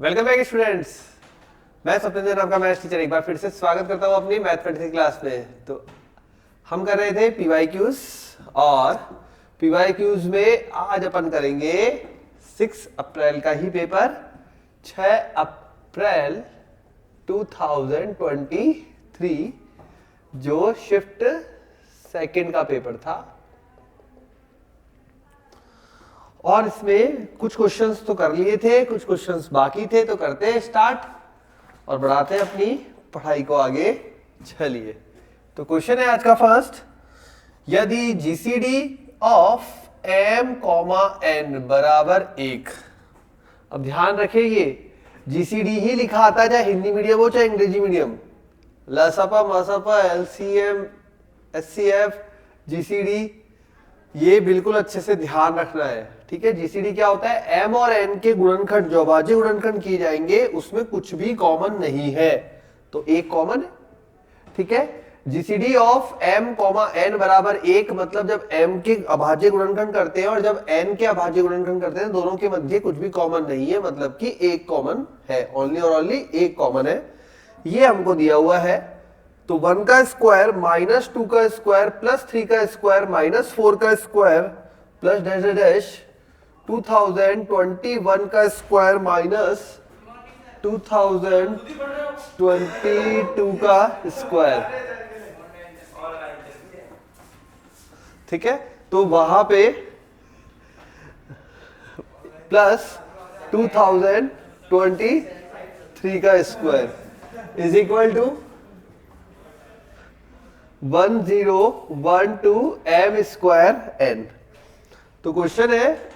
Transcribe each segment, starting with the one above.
Welcome back students. मैं सत्येंद्र नाम का मैथ्स टीचर एक बार फिर से स्वागत करता हूं अपनी मैथमेटिक्स क्लास में। तो हम कर रहे थे पीवाईक्यूज और पीवाईक्यूज में आज अपन करेंगे 6 अप्रैल का ही पेपर, 6 अप्रैल 2023 जो शिफ्ट सेकंड का पेपर था। और इसमें कुछ क्वेश्चंस तो कर लिए थे, कुछ क्वेश्चंस बाकी थे, तो करते हैं स्टार्ट और बढ़ाते हैं अपनी पढ़ाई को आगे। चलिए, तो क्वेश्चन है आज का फर्स्ट, यदि जीसीडी ऑफ m, n बराबर 1। अब ध्यान रखिए, ये जीसीडी ही लिखा आता है, चाहे हिंदी मीडियम हो चाहे अंग्रेजी मीडियम। लसपा मसपा एलसीएम एचसीएफ जीसीडी, ये बिल्कुल अच्छे से ध्यान रखना है, ठीक है। जीसीडी क्या होता है? m और n के गुणनखंड जो अभाज्य गुणनखंड किए जाएंगे उसमें कुछ भी कॉमन नहीं है, तो एक कॉमन है, ठीक है। जीसीडी ऑफ m, n बराबर 1 मतलब जब m के अभाज्य गुणनखंड करते हैं और जब n के अभाज्य गुणनखंड करते हैं, दोनों के मध्य कुछ भी कॉमन नहीं है, मतलब कि एक कॉमन है, ओनली और ओनली एक कॉमन है। ये हमको दिया हुआ है, तो 1 का स्क्वायर माइनस 2 का स्क्वायर प्लस 3 का स्क्वायर माइनस 4 का स्क्वायर प्लस डैश डैश 2021 का स्क्वायर माइनस 2022 का स्क्वायर, ठीक है। तो वहां पे प्लस 2023 का square is equal to 1012 m square n। तो क्वेश्चन है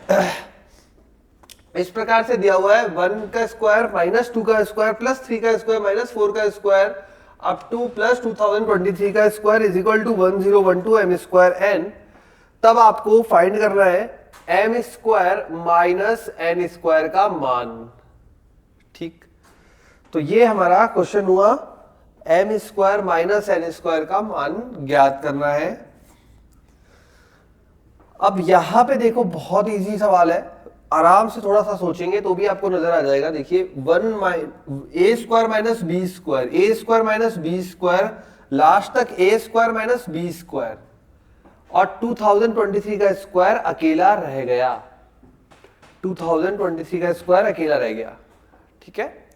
इस प्रकार से दिया हुआ है, 1 का स्क्वायर माइनस 2 का स्क्वायर प्लस 3 का स्क्वायर माइनस 4 का स्क्वायर अप टू प्लस 2023 का square is equal to 1012 m square n। तब आपको फाइंड करना है m square minus n square का मान, ठीक। तो ये हमारा क्वेश्चन हुआ, m square minus n square का मान ज्ञात करना है। अब यहां पे देखो बहुत इजी सवाल है, आराम से थोड़ा सा सोचेंगे तो भी आपको नजर आ जाएगा। देखिए a square minus b square, a square minus b square, last तक a square minus b square और 2023 का स्क्वायर अकेला रह गया, 2023 का स्क्वायर अकेला रह गया, ठीक है।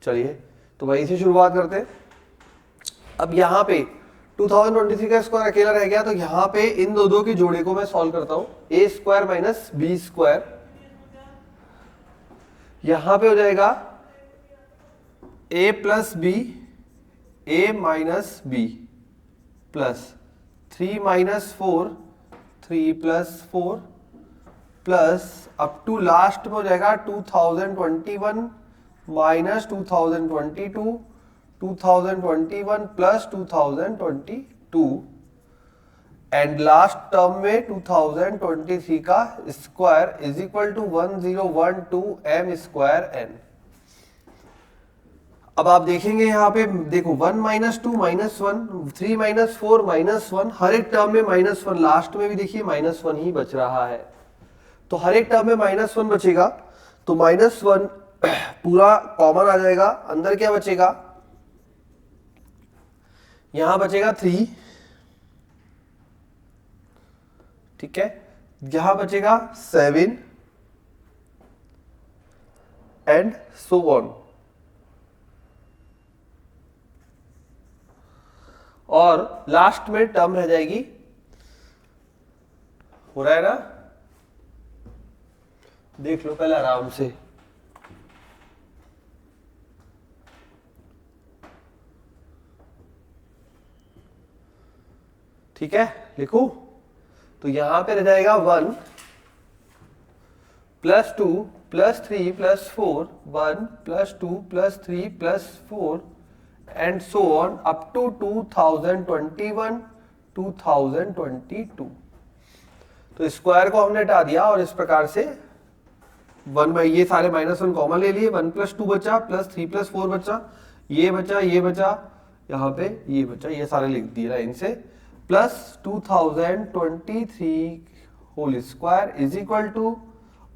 चलिए, तो वहीं से शुरुआत करते हैं। अब यहां पे 2023 का स्क्वायर अकेला रह गया, तो यहां पे इन दो के जोड़े को मैं सॉल्व करता हूं। a square minus b square, यहां पे हो जाएगा a plus b, a minus b plus 3 minus 4, 3 plus 4 plus up to last में हो जाएगा 2021 minus 2022, 2021 plus 2022 and last term में 2023 का square is equal to 1012 m square n। अब आप देखेंगे यहां पे, देखो 1 माइनस 2 माइनस 1, 3 माइनस 4 माइनस 1, हर एक टर्म में माइनस 1, लास्ट में भी देखिए माइनस 1 ही बच रहा है, तो हर एक टर्म में माइनस 1 बचेगा, तो माइनस 1 पूरा कॉमन आ जाएगा। अंदर क्या बचेगा? यहां बचेगा 3, ठीक है, यहां बचेगा 7 एंड सो ऑन। और लास्ट में टर्म रह जाएगी, हो रहा है ना, देख लो पहले आराम से। ठीक है, लिखो, तो यहां पे रह जाएगा 1 plus 2 plus 3 plus 4, 1 plus 2 plus 3 plus 4 and so on up to 2021 2022। तो स्क्वायर को हमने हटा दिया और इस प्रकार से 1 बाई, ये सारे माइनस 1 कॉमन ले लिए, 1 प्लस 2 बचा प्लस 3 प्लस 4 बचा, ये बचा, ये बचा, यहाँ पे ये बचा, ये सारे लिख दिए लाइन से, plus 2023 whole square is equal to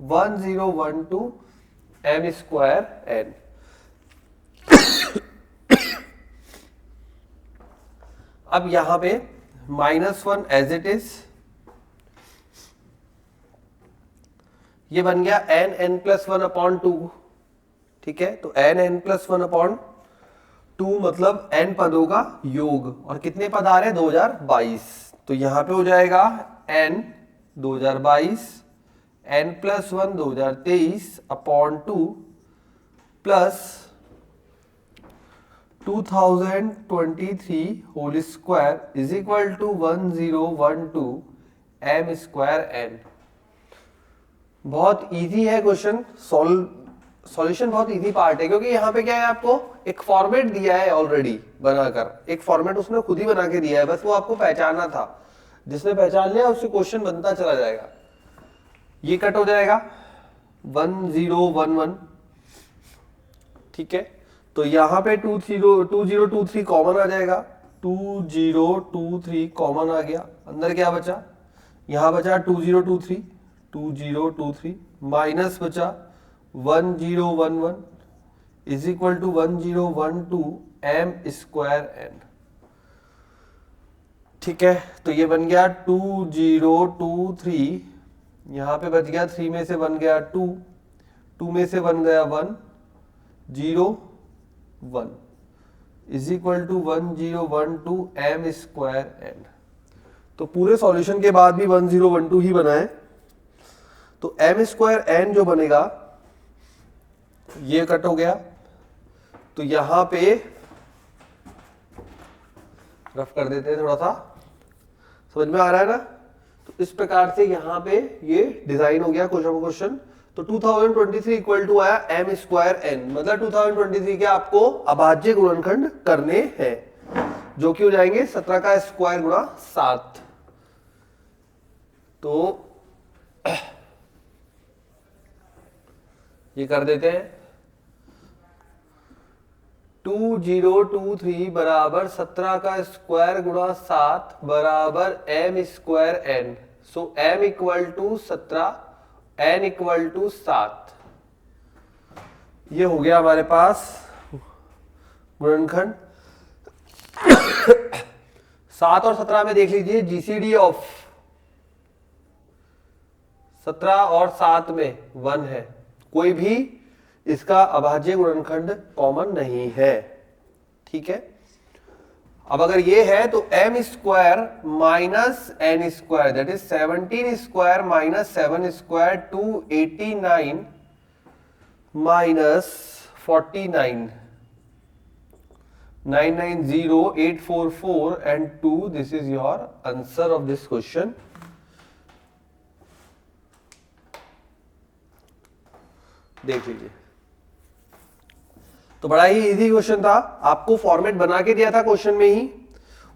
1012 m square n। अब यहां पे -1 एज इट इज, ये बन गया n+1/2। ठीक है, तो n+1/2 मतलब n पदों का योग, और कितने पद आ रहे हैं 2022, तो यहां पे हो जाएगा n 2022 n+1 2023/2 plus 2023 whole square is equal to 1012 m square n। बहुत इजी है क्वेश्चन, सॉल्यूशन बहुत इजी पार्ट है, क्योंकि यहाँ पे क्या है, आपको एक फॉर्मेट दिया है ऑलरेडी बनाकर, एक फॉर्मेट उसने खुद ही बना के दिया है, बस वो आपको पहचानना था। जिसने पहचान लिया उससे क्वेश्चन बनता चला जाएगा। ये कट हो जाएगा 1011, ठीक है, तो यहाँ पे 2023 कॉमन आ जाएगा, 2023 कॉमन आ गया, अंदर क्या बचा, यहाँ बचा 2023 माइनस बचा 1011 is equal to 1012 m square n। ठीक है, तो ये बन गया 2023, यहां पे बच गया 3 में से बन गया 2, 2 में से बन गया 101 is equal to 1012 m square n। तो पूरे सॉल्यूशन के बाद भी 1012 ही बना है, तो m स्क्वायर n जो बनेगा ये कट हो गया, तो यहां पे रफ कर देते हैं थोड़ा सा, समझ में आ रहा है ना। तो इस प्रकार से यहां पे ये डिजाइन हो गया क्वेश्चन। तो 2023 इक्वल टू आया m स्क्वायर n, मतलब 2023 के आपको अभाज्य गुणनखंड करने हैं, जो कि हो जाएंगे 17 का स्क्वायर गुणा 7। तो ये कर देते हैं, 2023 बराबर 17 का स्क्वायर गुणा 7 बराबर m square n। So m equal to 17, n equal to 7। ये हो गया हमारे पास गुणनखंड। 7 और 17 में देख लीजिए जीसीडी ऑफ 17 और 7 में 1 है, कोई भी इसका अभाज्य गुणनखंड कॉमन नहीं है। ठीक है, अब अगर ये है तो m square minus n square that is 17 square minus 7 square 289 minus 49 990844 and 2, this is your answer of this question। देख लीजिए, तो बड़ा ही इजी क्वेश्चन था, आपको फॉर्मेट बना के दिया था क्वेश्चन में ही,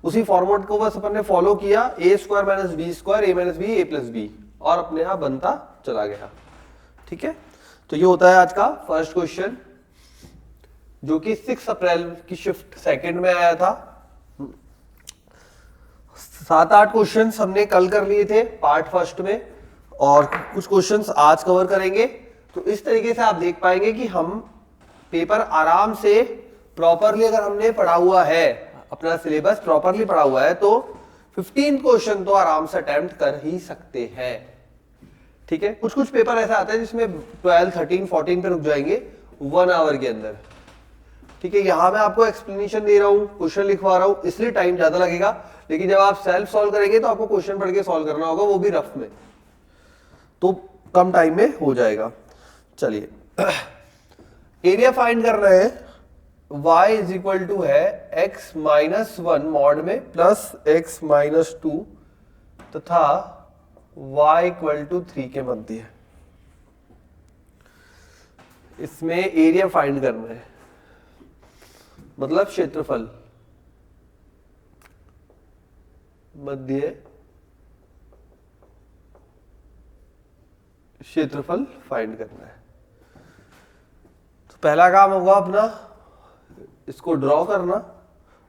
उसी फॉर्मेट को बस अपन ने फॉलो किया, a square minus b square a minus b a plus b, और अपने आप बनता चला गया। ठीक है, तो ये होता है आज का फर्स्ट क्वेश्चन, जो कि 6 अप्रैल की शिफ्ट सेकंड में आया था। 7-8 क्वेश्चंस हमने कल कर लिए थे पार्ट फर्स्ट में, और कुछ क्वेश्चंस आज कवर करेंगे। तो इस तरीके से आप देख पाएंगे कि हम पेपर आराम से प्रॉपरली, अगर हमने पढ़ा हुआ है, अपना सिलेबस प्रॉपरली पढ़ा हुआ है, तो 15 क्वेश्चन तो आराम से अटेम्प्ट कर ही सकते हैं। ठीक है, कुछ कुछ पेपर ऐसा आता है जिसमें 12, 13, 14 पे रुक जाएंगे 1 आवर के अंदर। ठीक है, यहां मैं आपको एक्सप्लेनेशन दे रहा हूं, क्वेश्चन लिखवा रहा हूं, इसलिए टाइम ज्यादा लगेगा, लेकिन जब आप सेल्फ सॉल्व करेंगे तो आपको क्वेश्चन पढ़ के सॉल्व करना होगा, वो भी रफ में, तो कम टाइम में हो जाएगा। चलिए, एरिया फाइंड करना है, y इज इक्वल टू है x माइनस 1 मॉड में प्लस x माइनस 2 तथा y इक्वल टू 3 के मध्य है। इसमें एरिया फाइंड करना है, मतलब क्षेत्रफल, मध्य क्षेत्रफल फाइंड करना है। तो पहला काम होगा अपना इसको ड्रॉ करना।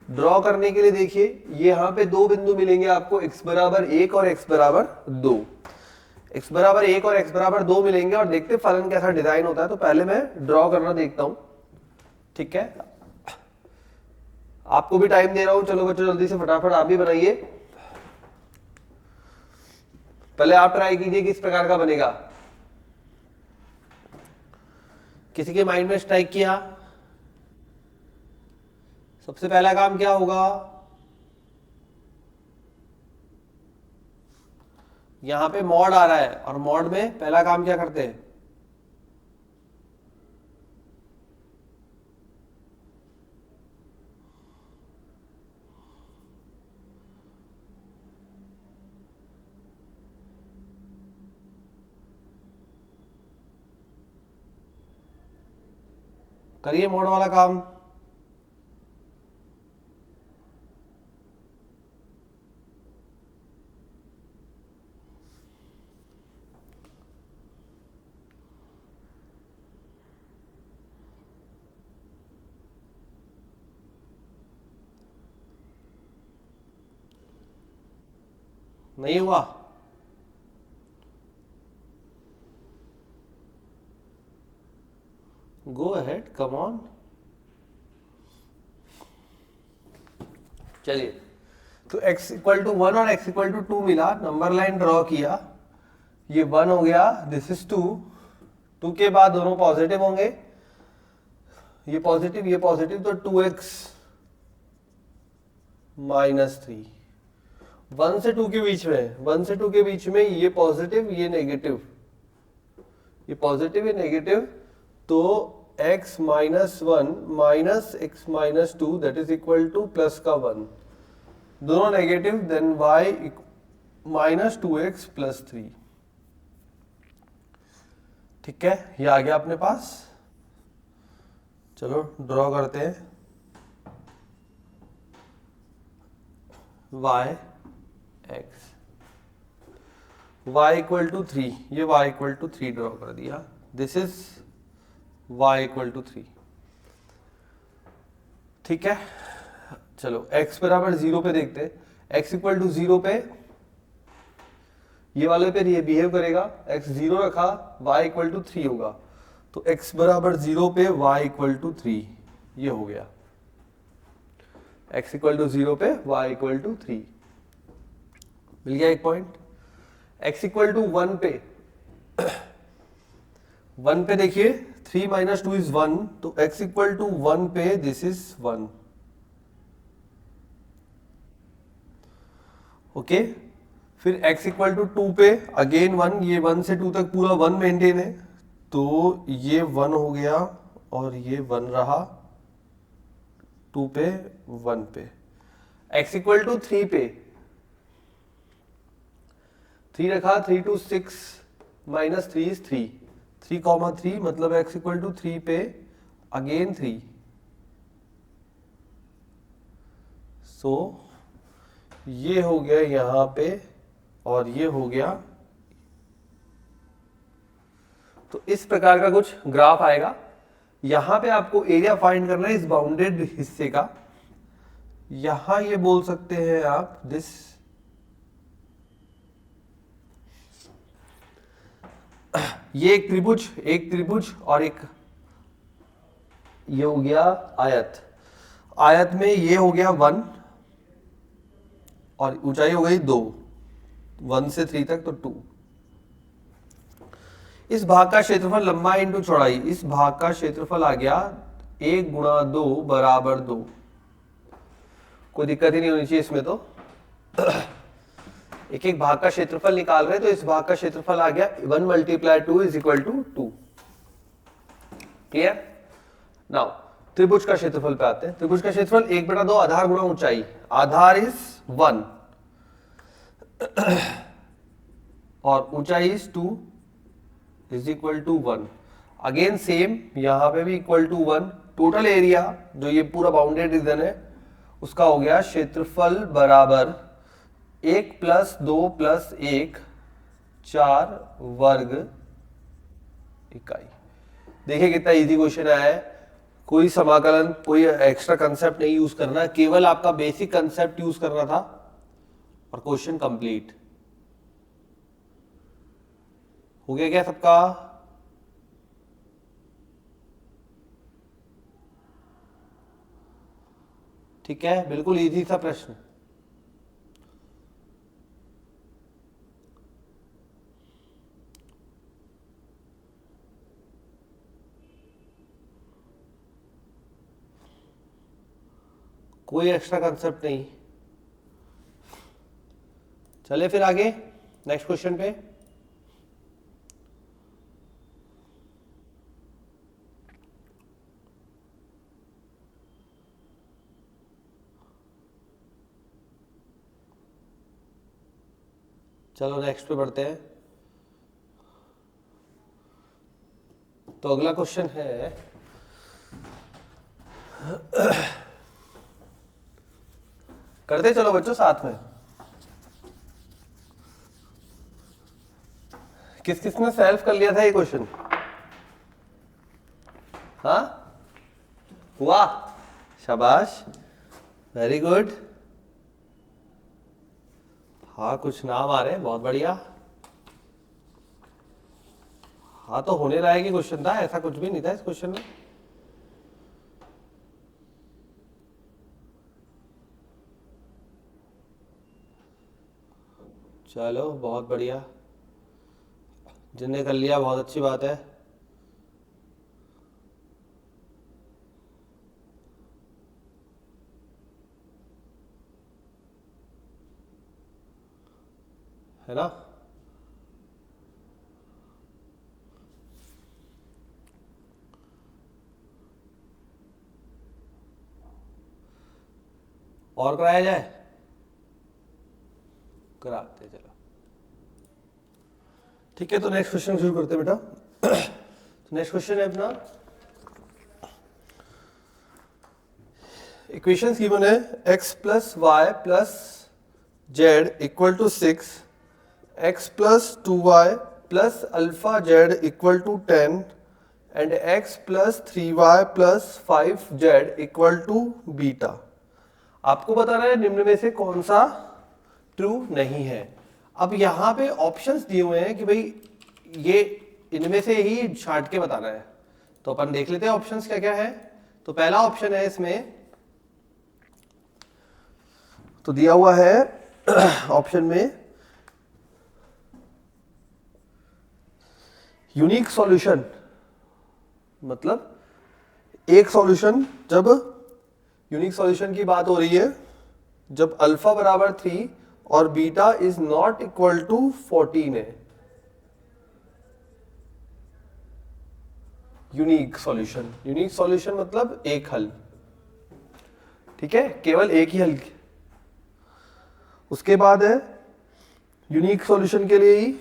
ड्रॉ करने के लिए देखिए, ये यहां पे दो बिंदु मिलेंगे आपको, x बराबर 1 और x बराबर 2। x बराबर 1 और x बराबर 2 मिलेंगे और देखते फलन कैसा डिजाइन होता है। तो पहले मैं ड्रॉ करना देखता हूं, ठीक है, आपको भी टाइम दे रहा हूं। चलो बच्चों जल्दी से फटाफट आप भी बनाइए, पहले आप ट्राई कीजिए किस प्रकार का बनेगा। किसी के माइंड में स्ट्राइक किया? सबसे पहला काम क्या होगा, यहां पे मॉड आ रहा है और मॉड में पहला काम क्या करते हैं, करिए मॉड वाला काम। नहीं हुआ? Go ahead, come on. चलिए, तो x इक्वल टू 1 और x इक्वल टू 2 मिला, नंबर लाइन ड्रॉ किया, ये 1 हो गया, दिस इज 2, 2 के बाद दोनों पॉजिटिव होंगे, ये पॉजिटिव, तो 2x माइनस 3। 1 से 2 के बीच में, 1 से 2 के बीच में ये पॉजिटिव ये नेगेटिव, ये पॉजिटिव ये नेगेटिव, तो x minus 1 minus x minus 2 that is equal to plus का 1, दोनों negative, then y minus 2x plus 3। ठीक है, ये आ गया अपने पास। चलो ड्रॉ करते हैं, y x, y equal to 3, ये y इक्वल टू 3 ड्रॉ कर दिया, this is y equal to 3। ठीक है, चलो x बराबर 0 पे देखते हैं, x इक्वल टू 0 पे ये वाले पे ये बिहेव करेगा, x 0 रखा, y इक्वल टू 3 होगा, तो x बराबर 0 पे y इक्वल टू 3, ये हो गया, x इक्वल टू 0 पे y इक्वल टू 3, मिल गया एक पॉइंट। x इक्वल टू 1 पे 1 पे देखिए 3 माइनस 2 इज 1, तो x इक्वल टू 1 पे दिस इज 1। ओके, फिर x इक्वल टू 2 पे अगेन 1, ये 1 से 2 तक पूरा 1 मेंटेन है, तो ये 1 हो गया और ये 1 रहा, 2 पे 1 पे। x इक्वल टू 3 पे 3 रखा, 3 टू 6 माइनस 3 इज 3, 3,3 मतलब x इक्वल टू 3 पे अगेन 3, सो ये हो गया यहां पे और ये हो गया, तो इस प्रकार का कुछ ग्राफ आएगा। यहां पे आपको एरिया फाइंड करना है इस बाउंडेड हिस्से का, यहां ये बोल सकते हैं आप दिस, ये एक त्रिभुज और एक ये हो गया आयत, आयत में ये हो गया 1 और ऊंचाई हो गई 2, 1 से 3 तक तो 2। इस भाग का क्षेत्रफल लंबाई इंटू चौड़ाई, इस भाग का क्षेत्रफल आ गया 1 गुणा 2 बराबर 2, कोई दिक्कत ही नहीं होनी चाहिए इसमें। तो एक एक भाग का क्षेत्रफल निकाल रहे हैं, तो इस भाग का क्षेत्रफल आ गया 1 multiply 2 is equal to 2। Clear? Now त्रिभुज का क्षेत्रफल पे आते हैं। त्रिभुज का क्षेत्रफल 1/2 आधार गुणा ऊंचाई, आधार इज 1 और ऊंचाई is 2 is equal to 1। Again same यहां पे भी इक्वल टू 1। टोटल एरिया जो ये पूरा बाउंडेड रीजन है उसका हो गया क्षेत्रफल बराबर 1 + 2 + 1 4 वर्ग इकाई। देखिए कितना इजी क्वेश्चन आया है, कोई समाकलन कोई एक्स्ट्रा कंसेप्ट नहीं यूज करना, केवल आपका बेसिक कंसेप्ट यूज करना था और क्वेश्चन कंप्लीट। हो गया क्या सबका? ठीक है, बिल्कुल इजी सा प्रश्न। कोई एक्स्ट्रा कंसेप्ट नहीं। चले फिर आगे नेक्स्ट क्वेश्चन पे। चलो नेक्स्ट पे बढ़ते हैं। तो अगला क्वेश्चन है करते चलो बच्चों साथ में। किस किसने सेल्फ कर लिया था ये क्वेश्चन? हाँ हुआ, शाबाश, वेरी गुड। हाँ कुछ नाम आ रहे हैं, बहुत बढ़िया। हाँ तो होने लायक ही क्वेश्चन था, ऐसा कुछ भी नहीं था इस क्वेश्चन में। चलो बहुत बढ़िया, जिनने कर लिया बहुत अच्छी बात है। है ना? और कराया जाए? कराते चलो। ठीक है, तो नेक्स्ट क्वेश्चन शुरू करते हैं बेटा। तो नेक्स्ट क्वेश्चन है अपना, इक्वेशंस गिवन है x plus y plus z equal to 6, x plus 2y plus alpha जेड equal to 10 and x plus 3y plus 5z equal to beta. आपको बताना है निम्न में से कौन सा ट्रू नहीं है। अब यहां पे ऑप्शंस दिए हुए हैं कि भाई ये इनमें से ही छांट के बताना है। तो अपन देख लेते हैं ऑप्शंस क्या क्या है। तो पहला ऑप्शन है इसमें, तो दिया हुआ है ऑप्शन में यूनिक सॉल्यूशन, मतलब एक सॉल्यूशन, जब यूनिक सॉल्यूशन की बात हो रही है जब अल्फा बराबर 3 और beta is not equal to 14 है। यूनिक सॉल्यूशन, यूनिक सॉल्यूशन मतलब एक हल, ठीक है, केवल एक ही हल। उसके बाद है यूनिक सॉल्यूशन के लिए ही,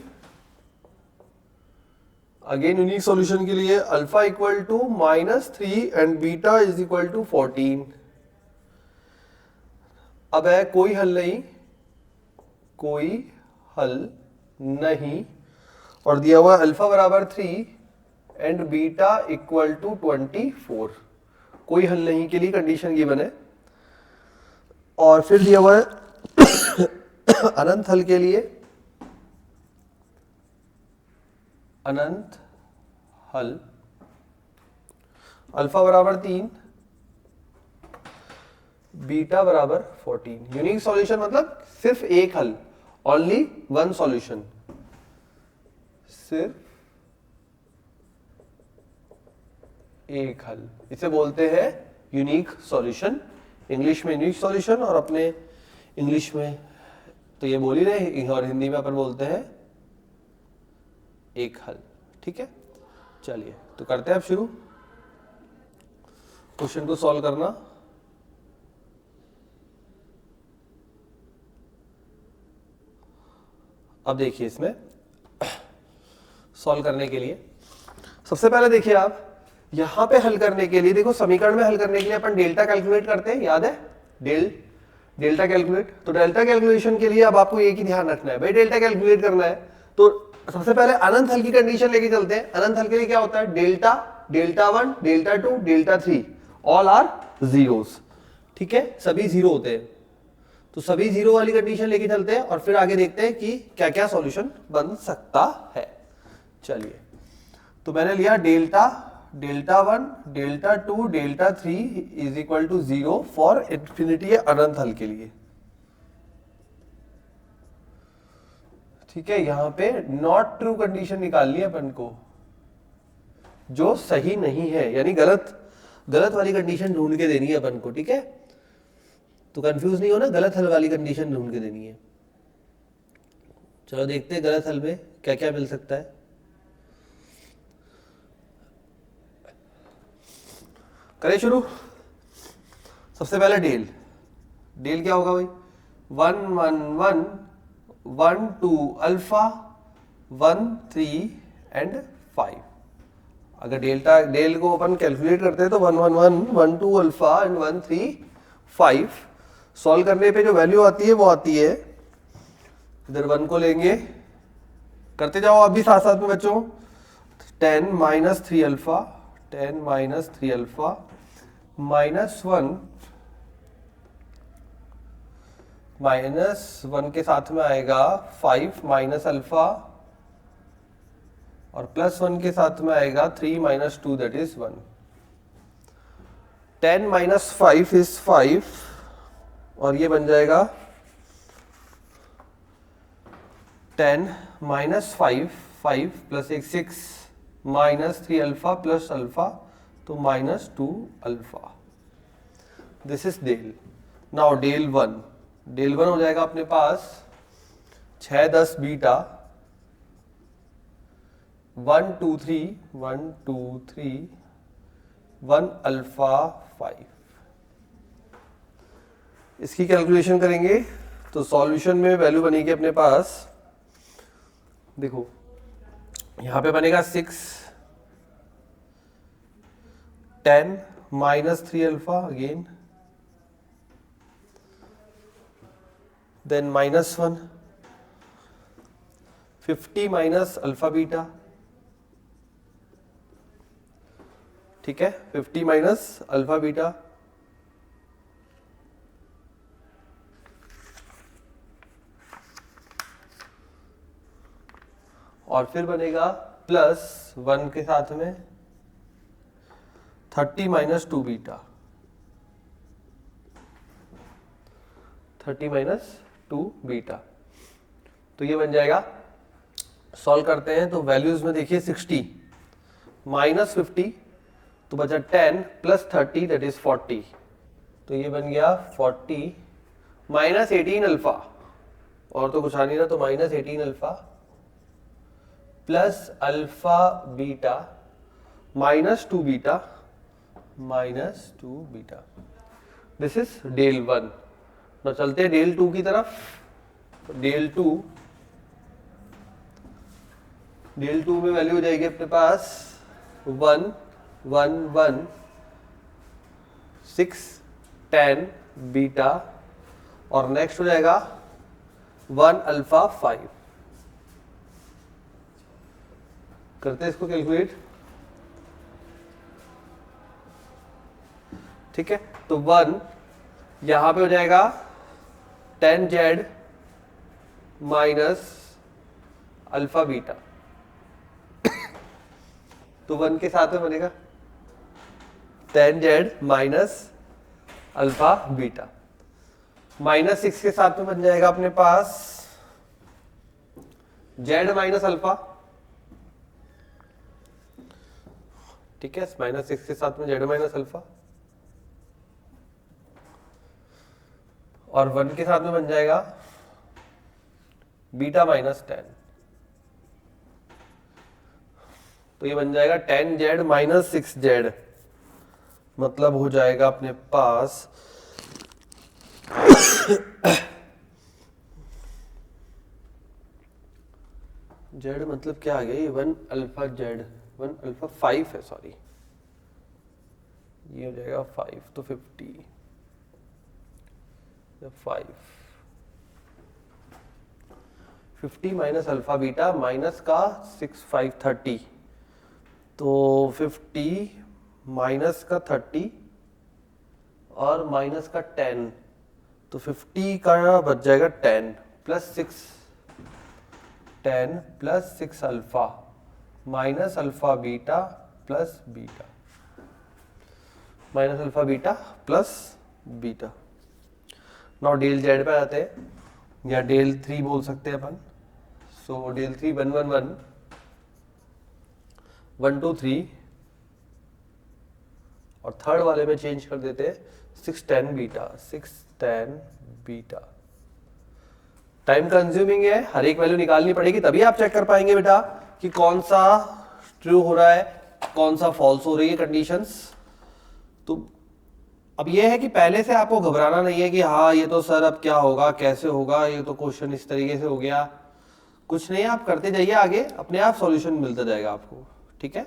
अगेन यूनिक सॉल्यूशन के लिए alpha equal to -3 and beta is equal to 14। अब है कोई हल नहीं, कोई हल नहीं, और दिया हुआ अल्फा बराबर 3 एंड बीटा इक्वल टू 24। कोई हल नहीं के लिए कंडीशन गिवन है। और फिर दिया हुआ है अनंत हल के लिए, अनंत हल अल्फा बराबर 3 बीटा बराबर 14। यूनिक सॉल्यूशन मतलब सिर्फ एक हल, ओनली वन सॉल्यूशन, सिर्फ एक हल, इसे बोलते हैं यूनिक सॉल्यूशन। इंग्लिश में यूनिक सॉल्यूशन, और अपने इंग्लिश में तो ये बोल ही रहे, और हिंदी में अपन बोलते हैं एक हल। ठीक है, चलिए तो करते हैं अब शुरू क्वेश्चन को सॉल्व करना। अब देखिए इसमें सॉल्व करने के लिए सबसे पहले देखिए आप यहां पे हल करने के लिए, देखो समीकरण में हल करने के लिए अपन डेल्टा कैलकुलेट करते हैं, याद है डेल्टा कैलकुलेट। तो डेल्टा कैलकुलेशन के लिए अब आपको एक ही ध्यान रखना है, भाई डेल्टा कैलकुलेट करना है तो सबसे पहले अनंत हल की कंडीशन लेके चलते हैं। अनंत हल के लिए क्या होता है, delta, delta 1, delta 2, delta 3 all are zeros. ठीक है, सभी जीरो होते हैं, तो सभी जीरो वाली कंडीशन लेके चलते हैं और फिर आगे देखते हैं कि क्या क्या सॉल्यूशन बन सकता है। चलिए, तो मैंने लिया delta, delta 1, delta 2, delta 3 is equal to 0 for infinity अनंत हल के लिए। ठीक है, यहां पे नॉट ट्रू कंडीशन निकालनी है अपन को, जो सही नहीं है, यानी गलत वाली कंडीशन ढूंढ के देनी है अपन को। ठीक है, तो कंफ्यूज नहीं हो ना, गलत हल वाली कंडीशन ढूंढ के देनी है। चलो देखते हैं गलत हल में क्या क्या मिल सकता है। करें शुरू। सबसे पहले डेल, डेल क्या होगा भाई, 1 1 1 1 2 अल्फा 1 3 एंड 5। अगर डेल को अपन कैलकुलेट करते हैं तो 1 1 1 1 2 अल्फा एंड 1 3 5। सॉल्व करने पे जो वैल्यू आती है वो आती है, इधर 1 को लेंगे, करते जाओ आप भी साथ साथ में बच्चों, 10 minus 3 alpha, 10 minus 3 alpha minus 1, minus 1 के साथ में आएगा 5 माइनस अल्फा, और प्लस 1 के साथ में आएगा 3 minus 2 that is 1। 10 minus 5 is 5, और ये बन जाएगा 10 minus 5, 5 plus 1 6 minus 3 alpha plus alpha, तो minus 2 alpha. This is del. Now del 1, del 1 हो जाएगा अपने पास 6 10 बीटा 1 2 3 1 2 3 1 अल्फा 5। इसकी कैलकुलेशन करेंगे तो सॉल्यूशन में वैल्यू बनेगी अपने पास, देखो यहां पे बनेगा 6 10 minus 3 alpha again, then minus 1 50 minus alpha beta. ठीक है, 50 माइनस अल्फा बीटा, और फिर बनेगा प्लस 1 के साथ में 30 माइनस 2 बीटा, 30 माइनस 2 बीटा। तो ये बन जाएगा, सॉल्व करते हैं तो वैल्यूज में देखिए 60 माइनस 50, तो बचा 10 प्लस 30 दैट इज 40, तो ये बन गया 40 माइनस 18 अल्फा, और तो कुछ आ नहीं रहा, तो minus 18 alpha plus alpha beta minus 2 beta, minus 2 beta. This is del 1। तो चलते हैं डेल 2 की तरफ। डेल 2 में वैल्यू हो जाएगी अपने पास 1 1 1 6 10 बीटा, और नेक्स्ट हो जाएगा 1 अल्फा 5। करते हैं इसको कैलकुलेट। ठीक है, तो 1 यहां पे हो जाएगा 10z माइनस अल्फा बीटा, तो 1 के साथ में बनेगा 10z minus alpha beta, minus 6 के साथ में बन जाएगा अपने पास z माइनस अल्फा। ठीक है, माइनस 6 के साथ में z माइनस अल्फा, और 1 के साथ में बन जाएगा बीटा माइनस 10, तो ये बन जाएगा 10z माइनस 6z, मतलब हो जाएगा अपने पास z मतलब क्या आ गया, ये 1 अल्फा z 1 अल्फा 5 है, सॉरी ये हो जाएगा 5, तो 50 50 माइनस अल्फा बीटा माइनस का 6 5 30, तो 50 माइनस का 30 और माइनस का 10, तो 50 का बच जाएगा 10 plus 6 10 plus 6 alpha, minus alpha beta plus beta, minus alpha beta plus beta. Now del z पे आते हैं, या डेल 3 बोल सकते हैं अपन। सो डेल 3 1 1 1 1 2 3, और थर्ड वाले में चेंज कर देते हैं 6 10 बीटा, 6 10 बीटा। टाइम कंज्यूमिंग है, हर एक वैल्यू निकालनी पड़ेगी, तभी आप चेक कर पाएंगे बेटा कि कौन सा ट्रू हो रहा है, कौन सा फॉल्स हो रही है कंडीशंस। तो अब ये है कि पहले से आपको घबराना नहीं है कि हाँ ये तो सर अब क्या होगा, कैसे होगा, ये तो क्वेश्चन इस तरीके से हो गया। कुछ नहीं, आप करते जाइए आगे, अपने आप सॉल्यूशन मिलता जाएगा आपको। ठीक है,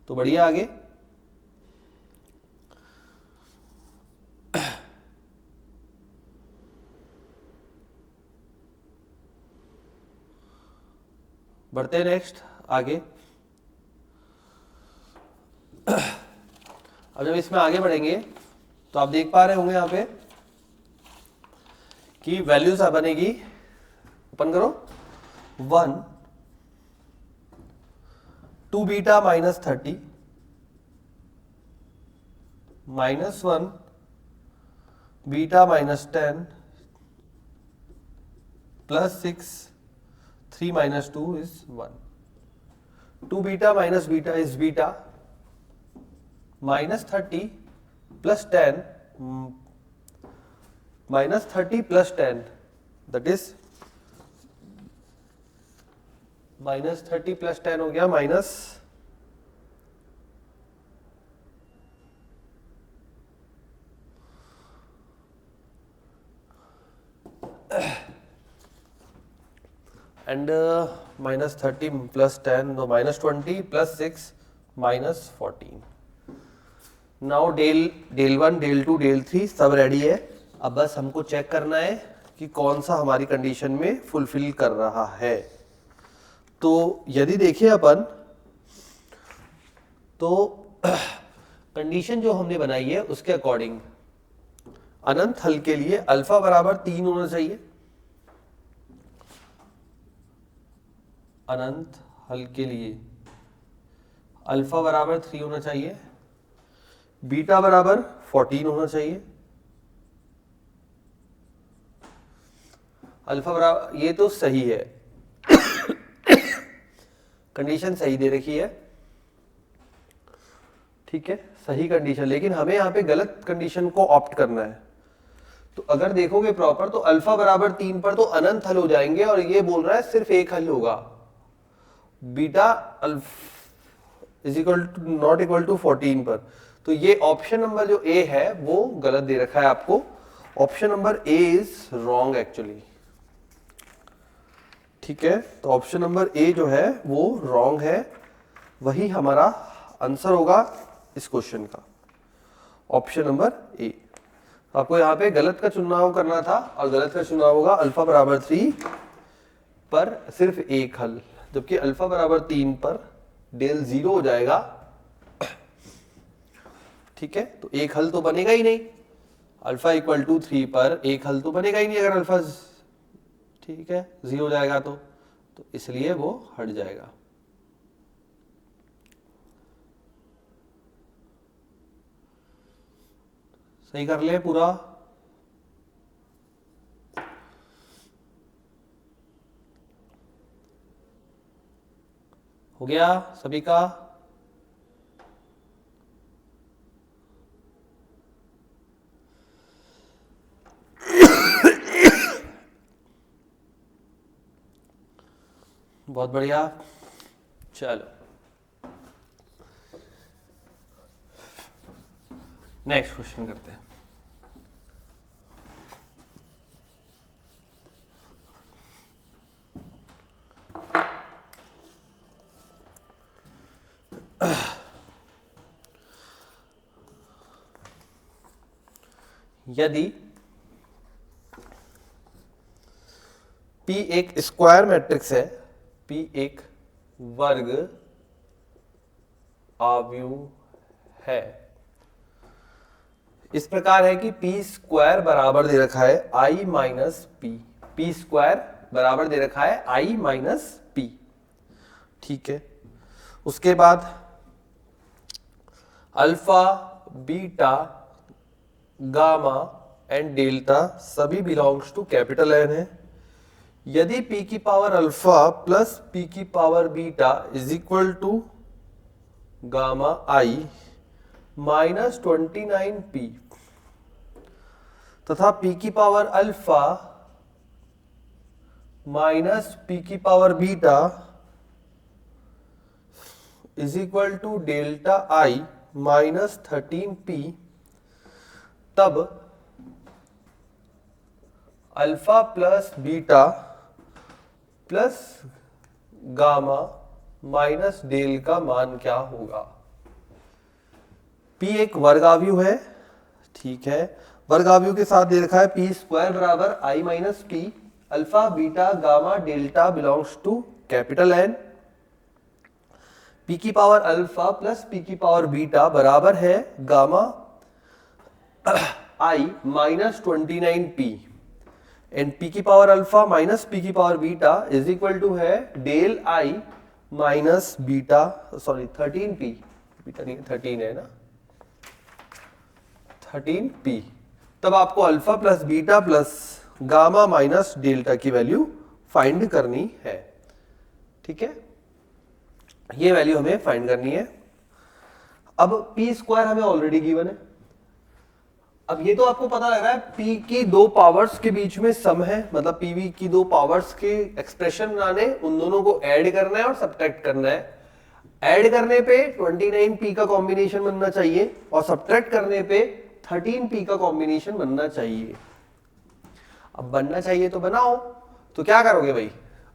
तो बढ़िया, आगे बढ़ते हैं नेक्स्ट आगे। अब जब इसमें आगे बढ़ेंगे तो आप देख पा रहे होंगे यहाँ पे कि वैल्यूज बनेगी, ओपन करो, 1 2 beta minus 30, -1 beta minus 10 plus 6 3 minus 2 is 1. 2 beta minus beta is beta, minus 30 plus 10, minus 30 plus 10, that is minus 30 plus 10 हो गया minus and minus 30 plus 10, no, minus 20 plus 6 minus 14. Now del 1, del 2, del 3 सब ready है। अब बस हमको check करना है कि कौन सा हमारी कंडीशन में फुलफिल कर रहा है। तो यदि देखिए अपन, तो कंडीशन जो हमने बनाई है उसके अकॉर्डिंग अनंत हल के लिए अल्फा बराबर 3 होना चाहिए, अनंत हल के लिए अल्फा बराबर 3 होना चाहिए, बीटा बराबर 14 होना चाहिए, अल्फा बराबर, ये तो सही है, कंडीशन सही दे रखी है, ठीक है, सही कंडीशन। लेकिन हमें यहाँ पे गलत कंडीशन को ऑप्ट करना है। तो अगर देखोगे प्रॉपर तो अल्फा बराबर 3 पर तो अनंत हल हो जाएंगे, और ये बोल रहा है सिर्फ एक हल होगा, beta is equal to not equal to 14 पर। तो ये ऑप्शन नंबर जो ए है वो गलत दे रखा है आपको। Option number A is wrong actually, ठीक है। तो ऑप्शन नंबर ए जो है वो रॉन्ग है, वही हमारा आंसर होगा इस क्वेश्चन का, ऑप्शन नंबर ए। आपको यहाँ पे गलत का चुनाव करना था, और गलत का चुनाव होगा अल्फा बराबर 3 पर सिर्फ एक हल, जबकि अल्फा बराबर 3 पर डेल 0 हो जाएगा, ठीक है। तो एक हल तो बनेगा ही नहीं, अल्फा इक्वल टू 3 पर एक हल तो बनेगा ही नहीं अगर अल्फा, ठीक है, 0 हो जाएगा तो इसलिए वो हट जाएगा। सही कर ले पूरा, हो गया सभी का। बहुत बढ़िया, चलो नेक्स्ट क्वेश्चन करते हैं। यदि P एक स्क्वायर मैट्रिक्स है, P एक वर्ग आव्यूह है, इस प्रकार है कि P स्क्वायर बराबर दे रखा है I minus P, P square बराबर दे रखा है I माइनस पी, ठीक है। उसके बाद alpha, beta, gamma and delta सभी बिलोंग्स टू कैपिटल एन है। यदि p की पावर अल्फा प्लस p की power beta is equal to gamma i minus 29p तथा p की पावर अल्फा माइनस p की power beta is equal to delta i minus 13p, तब alpha plus beta plus gamma minus del का मान क्या होगा। p एक वर्गाव्यू है, ठीक है, वर्गाव्यू के साथ दे रखा है p स्क्वायर बराबर i minus p, alpha beta gamma delta belongs to capital N. p की पावर अल्फा प्लस p की पावर बीटा बराबर है gamma i minus 29p and p की पावर अल्फा माइनस p की power beta is equal to है del i minus beta, sorry 13p, beta नहीं 13 है ना, 13p। तब आपको alpha plus beta plus gamma minus delta की वैल्यू फाइंड करनी है, ठीक है, ये वैल्यू हमें फाइंड करनी है। अब p स्क्वायर हमें ऑलरेडी गिवन है। अब ये तो आपको पता लग रहा है p की दो पावर्स के बीच में सम है, मतलब pv की दो पावर्स के एक्सप्रेशन बनाने, उन दोनों को ऐड करना है और सब्ट्रैक्ट करना है। ऐड करने पे 29p का कॉम्बिनेशन बनना चाहिए और सब्ट्रैक्ट करने पे 13p का कॉम्बिनेशन बनना चाहिए। अब बनना चाहिए तो बनाओ, तो क्या करोगे भाई,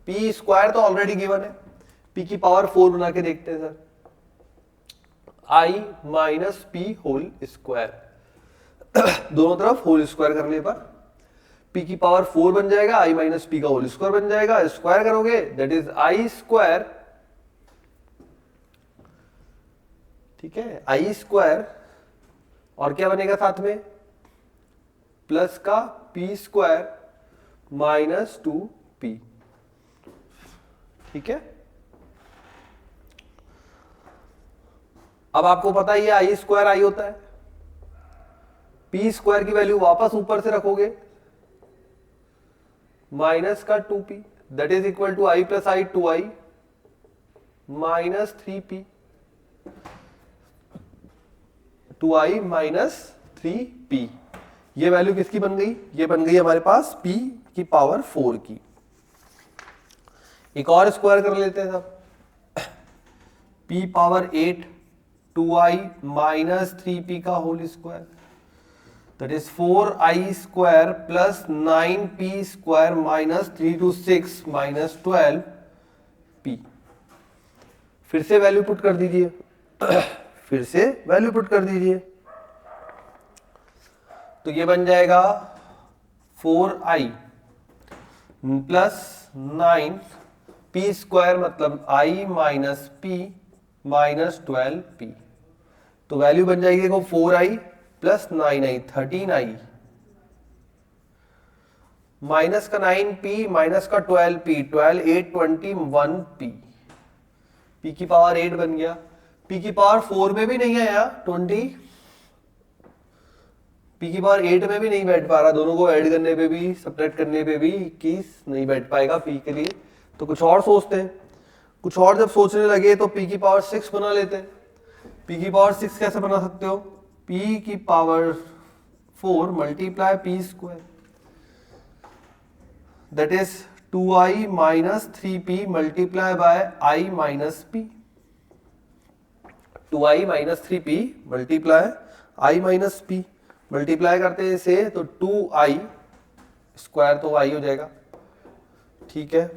p स्क्वायर तो ऑलरेडी गिवन है, p की पावर 4 बना के देखते हैं sir, i minus p whole square, दोनों तरफ होल स्क्वायर करने पर p की पावर 4 बन जाएगा, i माइनस p का होल स्क्वायर बन जाएगा, स्क्वायर करोगे दैट इज i स्क्वायर, ठीक है, i स्क्वायर और क्या बनेगा साथ में प्लस का p स्क्वायर माइनस 2p, ठीक है। अब आपको पता ही है i स्क्वायर i होता है, p स्क्वायर की वैल्यू वापस ऊपर से रखोगे माइनस का 2p that is equal to i plus i 2i minus 3p, 2i minus 3p। ये वैल्यू किसकी बन गई, ये बन गई हमारे पास p की पावर 4 की। एक और स्क्वायर कर लेते हैं सब, p power 8 2i minus 3p का whole square that is 4i square plus 9p square minus 3 to 6 minus 12p। फिर से वैल्यू पुट कर दीजिए फिर से वैल्यू पुट कर दीजिए, तो ये बन जाएगा 4i प्लस 9p स्क्वायर मतलब i minus p minus 12p, तो वैल्यू बन जाएगी देखो 4i plus 9i 13i minus का 9p माइनस का 12p 12 8 21p, p की पावर 8 बन गया, p की पावर 4 में भी नहीं आया 20, p की पावर 8 में भी नहीं बैठ पा रहा, दोनों को ऐड करने पे भी सब्ट्रैक्ट करने पे भी 21 नहीं बैठ पाएगा p के लिए, तो कुछ और सोचते हैं। कुछ और जब सोचने लगे तो p की पावर 6 बना लेते हैं। p की पावर 6 कैसे बना सकते हो, p की power 4 multiply p square that is 2i minus 3p multiply by i minus p, 2i minus 3p multiply i minus p, multiply करते हैं इसे तो 2i स्क्वायर तो i हो जाएगा, ठीक है,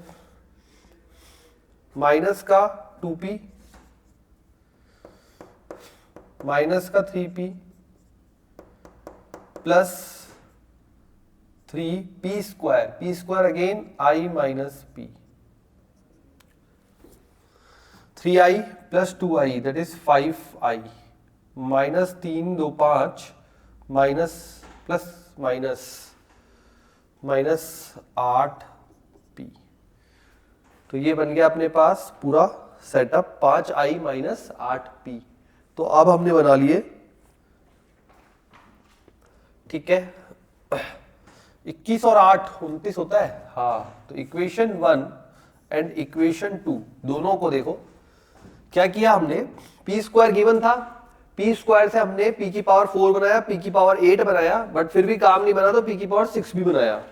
माइनस का 2p माइनस का 3p plus 3p square, p square again i minus p, 3i plus 2i that is 5i minus 3 2 5 minus plus minus minus 8p, तो ये बन गया अपने पास पूरा सेटअप 5i माइनस 8p। तो अब हमने बना लिए, ठीक है, 21 और 8 29 होता है, हाँ। तो इक्वेशन 1 एंड इक्वेशन 2 दोनों को देखो, क्या किया हमने, पी स्क्वायर गिवन था, पी स्क्वायर से हमने पी की पावर 4 बनाया, पी की पावर 8 बनाया, बट फिर भी काम नहीं बना तो पी की पावर 6 भी बनाया।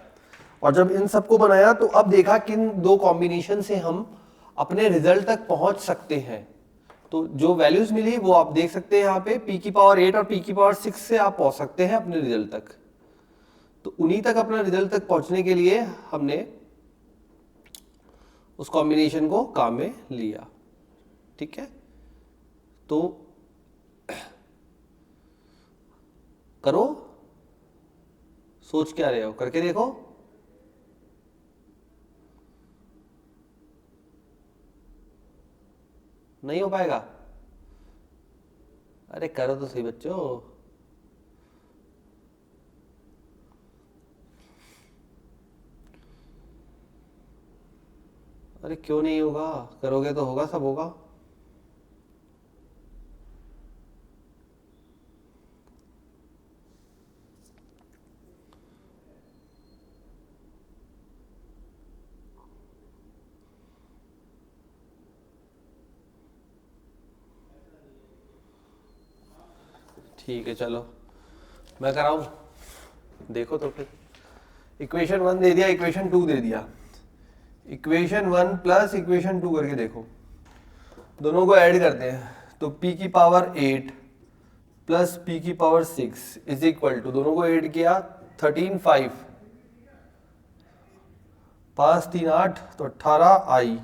और जब इन सबको बनाया तो अब देखा किन दो कॉम्बिनेशन से हम अपने रिजल्ट तक पहुंच सकते हैं। तो जो वैल्यूज मिली वो आप देख सकते हैं यहाँ पे, पी की पावर 8 और पी की पावर 6 से आप पहुंच सकते हैं अपने रिजल्ट तक। तो उन्हीं तक अपना रिजल्ट तक पहुंचने के लिए हमने उस कॉम्बिनेशन को काम में लिया, ठीक है। तो करो, सोच क्या रहे हो, करके देखो। नहीं हो पाएगा, अरे करो तो सही बच्चों। अरे क्यों नहीं होगा, करोगे तो होगा, सब होगा। ठीक है चलो मैं कराऊं, देखो तो फिर। इक्वेशन 1 दे दिया, इक्वेशन 2 दे दिया, इक्वेशन 1 प्लस इक्वेशन 2 करके देखो, दोनों को ऐड करते हैं। तो p की पावर 8 प्लस p की पावर 6 इज इक्वल टू, दोनों को ऐड किया 13 5 5 3 8 तो 18i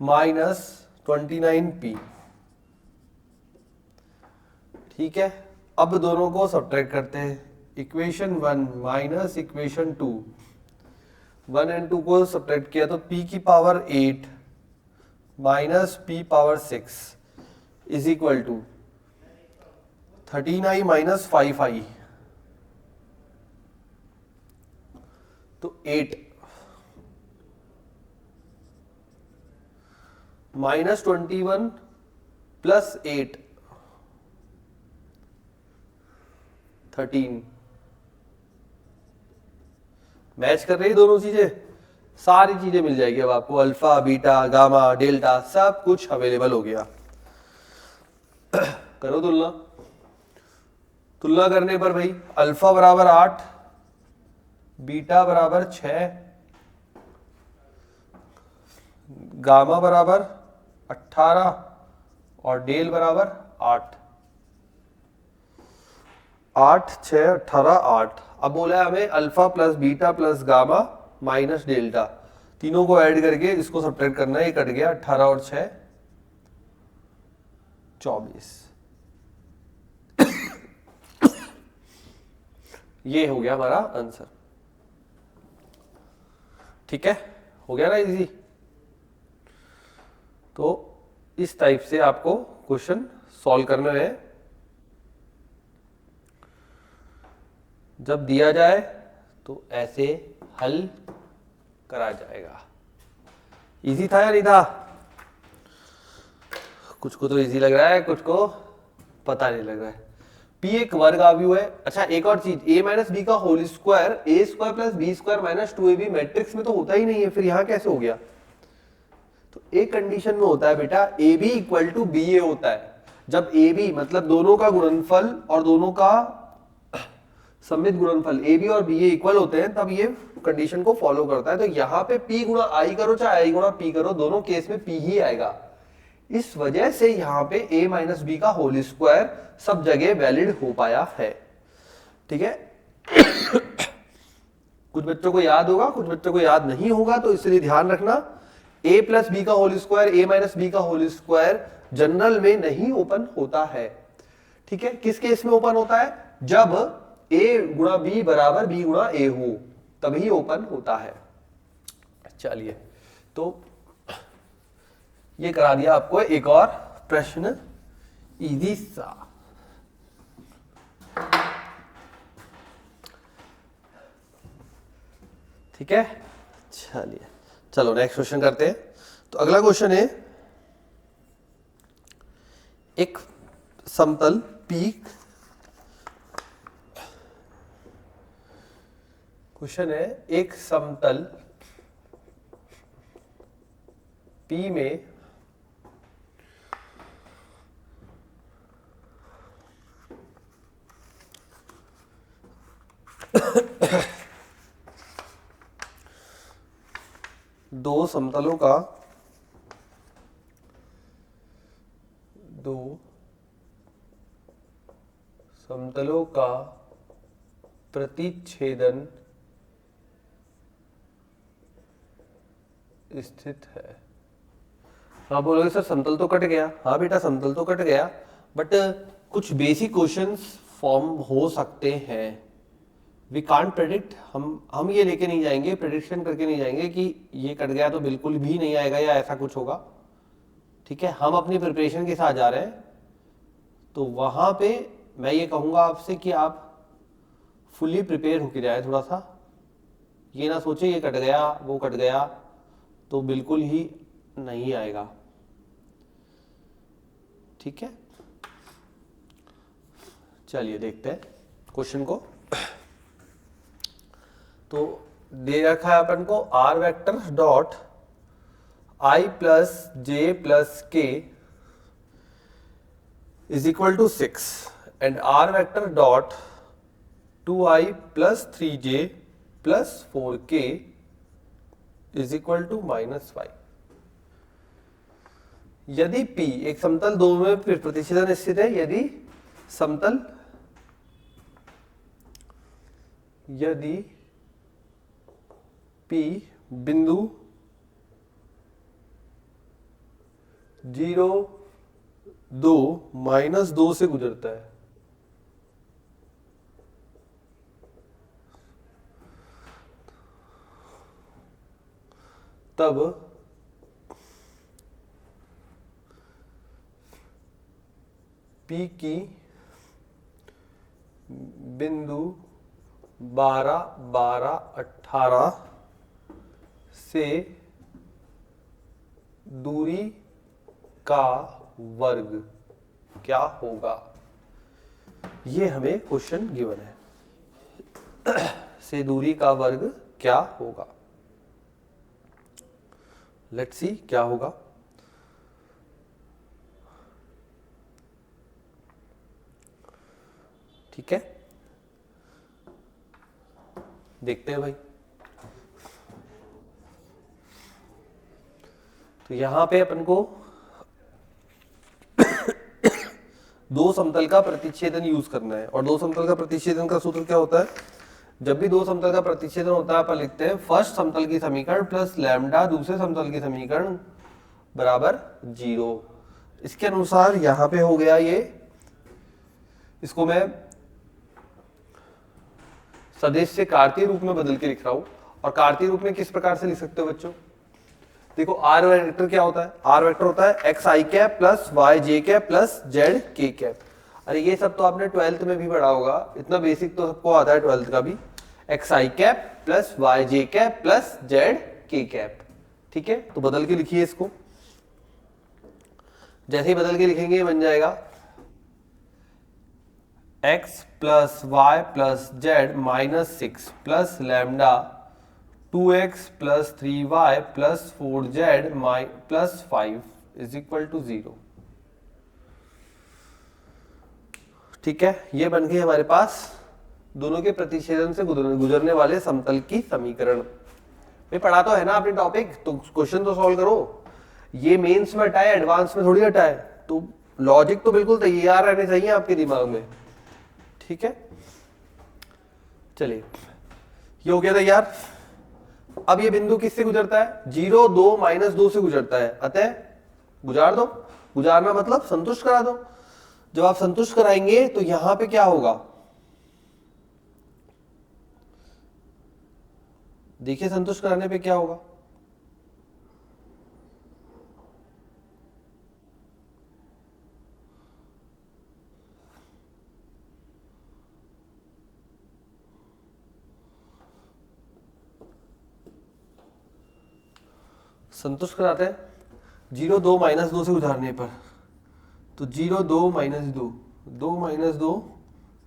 माइनस 29p, ठीक है। अब दोनों को सब्ट्रैक्ट करते हैं, इक्वेशन 1 माइनस इक्वेशन 2, 1 एंड 2 को सब्ट्रैक्ट किया तो p की power 8 minus p power 6 is equal to 13i minus 5i। तो 8 माइनस 21 प्लस 8 13, मैच कर रही दोनों चीजें, सारी चीजें मिल जाएगी अब आपको, अल्फा बीटा गामा डेल्टा सब कुछ अवेलेबल हो गया। करो तुलना, तुलना करने पर भाई अल्फा बराबर 8, बीटा बराबर 6, गामा बराबर 18 और डेल बराबर 8, 8 6 18 8। अब बोला है हमें alpha plus beta plus gamma minus delta, तीनों को ऐड करके इसको सब्ट्रैक्ट करना है, ये कट गया 18 और 6 24। ये हो गया हमारा आंसर, ठीक है, हो गया ना इजी। तो इस टाइप से आपको क्वेश्चन सॉल्व करना है, जब दिया जाए तो ऐसे हल करा जाएगा। इजी था या नहीं था? कुछ को तो इजी लग रहा है, कुछ को पता नहीं लग रहा है। P एक वर्ग आव्यूह है। अच्छा एक और चीज, a माइनस बी का whole square a square plus b square minus 2ab matrix में तो होता ही नहीं है, फिर यहां कैसे हो गया? तो एक कंडीशन में होता है बेटा, ab इक्वल टू बी ए होता है। जब ab मतलब दोनों का गुणनफल और दोनों का सममित गुणनफल ab और ba इक्वल होते हैं, तब ये कंडीशन को फॉलो करता है। तो यहाँ पे p गुणा i करो चाहे i गुणा p करो, दोनों केस में p ही आएगा। इस वजह से यहाँ पे a माइनस बी का होल स्क्वायर सब जगह वैलिड हो पाया है, ठीक है। कुछ बच्चों को याद होगा, कुछ बच्चों को याद नहीं होगा, तो इसलिए ध्यान रखना, a प्लस बी का whole square a minus b का होल स्क्वायर जनरल में नहीं ओपन होता है, ठीक है। किस केस में ओपन होता है? जब a गुणा बी बराबर b गुणा a हो, तभी ओपन होता है। चलिए, तो ये करा दिया आपको एक और प्रश्न इजी सा। ठीक है, चलिए चलो नेक्स्ट क्वेश्चन करते हैं। तो अगला क्वेश्चन है एक समतल P, क्वेश्चन है एक समतल P में दो समतलों का प्रतिच्छेदन स्थित है। हाँ बोलोगे सर समतल तो कट गया, हाँ बेटा समतल तो कट गया, बट कुछ बेसिक क्वेश्चंस फॉर्म हो सकते हैं। वी कांट प्रेडिक्ट, हम ये लेके नहीं जाएंगे, प्रेडिक्शन करके नहीं जाएंगे कि ये कट गया तो बिल्कुल भी नहीं आएगा या ऐसा कुछ होगा, ठीक है। हम अपनी प्रिपरेशन के साथ जा रहे हैं, तो वहां पे मैं ये कहूंगा आपसे कि आप फुली प्रिपेयर होके जाए थोड़ा सा, ये ना सोचे ये कट गया वो कट गया तो बिल्कुल ही नहीं आएगा, ठीक है। चलिए देखते हैं क्वेश्चन को। तो दे रखा है अपन को r vector dot i plus j plus k is equal to 6 and r vector dot 2i plus 3j plus 4k is equal to -5। यदि P एक समतल दो में प्रतिच्छेदन स्थित है, यदि P बिंदु 0, 2, -2 से गुजरता है, तब P की बिंदु 12, 12, 18 से दूरी का वर्ग क्या होगा, ये हमें क्वेश्चन गिवन है। से दूरी का वर्ग क्या होगा, लेट्स सी क्या होगा। ठीक है, देखते हैं भाई। तो यहां पे अपन को दो समतल का प्रतिच्छेदन यूज करना है, और दो समतल का प्रतिच्छेदन का सूत्र क्या होता है, जब भी दो समतल का प्रतिच्छेदन होता है अपन लिखते हैं फर्स्ट समतल की समीकरण प्लस लैम्डा दूसरे समतल की समीकरण बराबर 0। इसके अनुसार यहां पे हो गया ये, इसको मैं सदिश से कार्तीय रूप में बदल के लिख रहा हूं। और कार्तीय रूप में किस प्रकार से लिख सकते हो बच्चों, देखो आर वेक्टर क्या होता है, आर वेक्टर होता है एक्स आई कैप प्लस वाई जे कैप प्लस जेड के कैप। अरे ये सब तो आपने 12th में भी पढ़ा होगा, इतना बेसिक तो सबको आता है 12th का भी। एक्स आई कैप प्लस वाई जे कैप प्लस जेड के कैप, ठीक है। तो बदल के लिखिए इसको, जैसे ही बदल के लिखेंगे बन जाएगा x plus y plus z -6 plus lambda 2x plus 3y plus 4z plus 5 is equal to 0। ठीक है, ये बन गई हमारे पास दोनों के प्रतिच्छेदन से गुजरने वाले समतल की समीकरण। भाई पढ़ा तो है ना आपने टॉपिक, तो क्वेश्चन तो सॉल्व करो। ये मेंस में हटाए, एडवांस में थोड़ी हटाए, तो लॉजिक तो बिल्कुल तैयार रहने चाहिए आपके दिमाग में, ठीक है। चलिए ये हो गया तैयार। अब ये बिंदु किससे गुजरता है, 0, 2, -2 से गुजरता है, अतः गुजार दो। गुजारना मतलब संतुष्ट करा दो। जब आप संतुष्ट कराएंगे तो यहां पे क्या होगा, देखिए संतुष्ट कराने पे क्या होगा, संतुष्ट कराते हैं 0, 2, -2 से गुजारने पर, तो 0 2 माइनस 2, 2 माइनस 2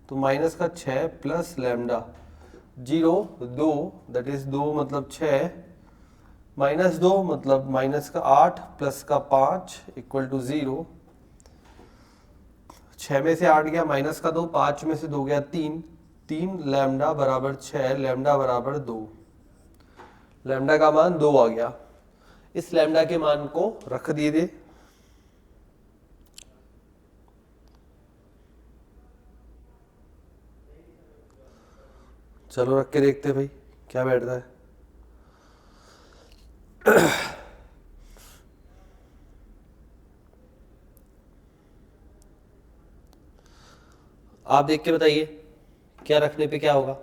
तो माइनस का 6 प्लस लैम्डा, 0 2 दैट इज 2 मतलब 6 माइनस 2 मतलब माइनस का 8 प्लस का 5 इक्वल टू 0। 6 में से 8 गया, माइनस का 2, 5 में से 2 गया 3, 3 लैम्डा बराबर 6, लैम्डा बराबर 2, लैम्डा का मान 2 आ गया। इस लैम्डा के मान को रख दीजिए। चलो रख के देखते भाई क्या बैठता है। आप देख के बताइए क्या रखने पे क्या होगा।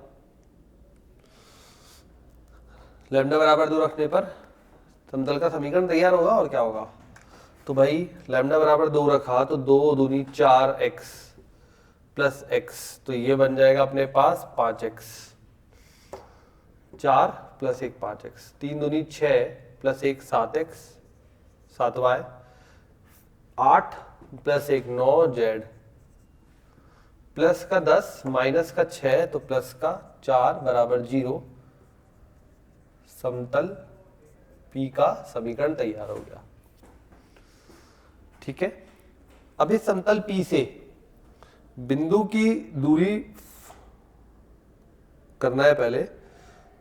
लैम्डा बराबर 2 रखने पर समतल का समीकरण तैयार होगा और क्या होगा। तो भाई लैम्डा बराबर 2 रखा तो 2 दूनी 4x प्लस x, तो ये बन जाएगा अपने पास 5x, 4 प्लस 1 5x, 3 दूनी 6 plus 1 7x 7y, 8 plus 1 9z, plus का 10 माइनस का 6 तो प्लस का 4 बराबर 0। समतल P का समीकरण तैयार हो गया। ठीक है, अब इस समतल P से बिंदु की दूरी करना है पहले,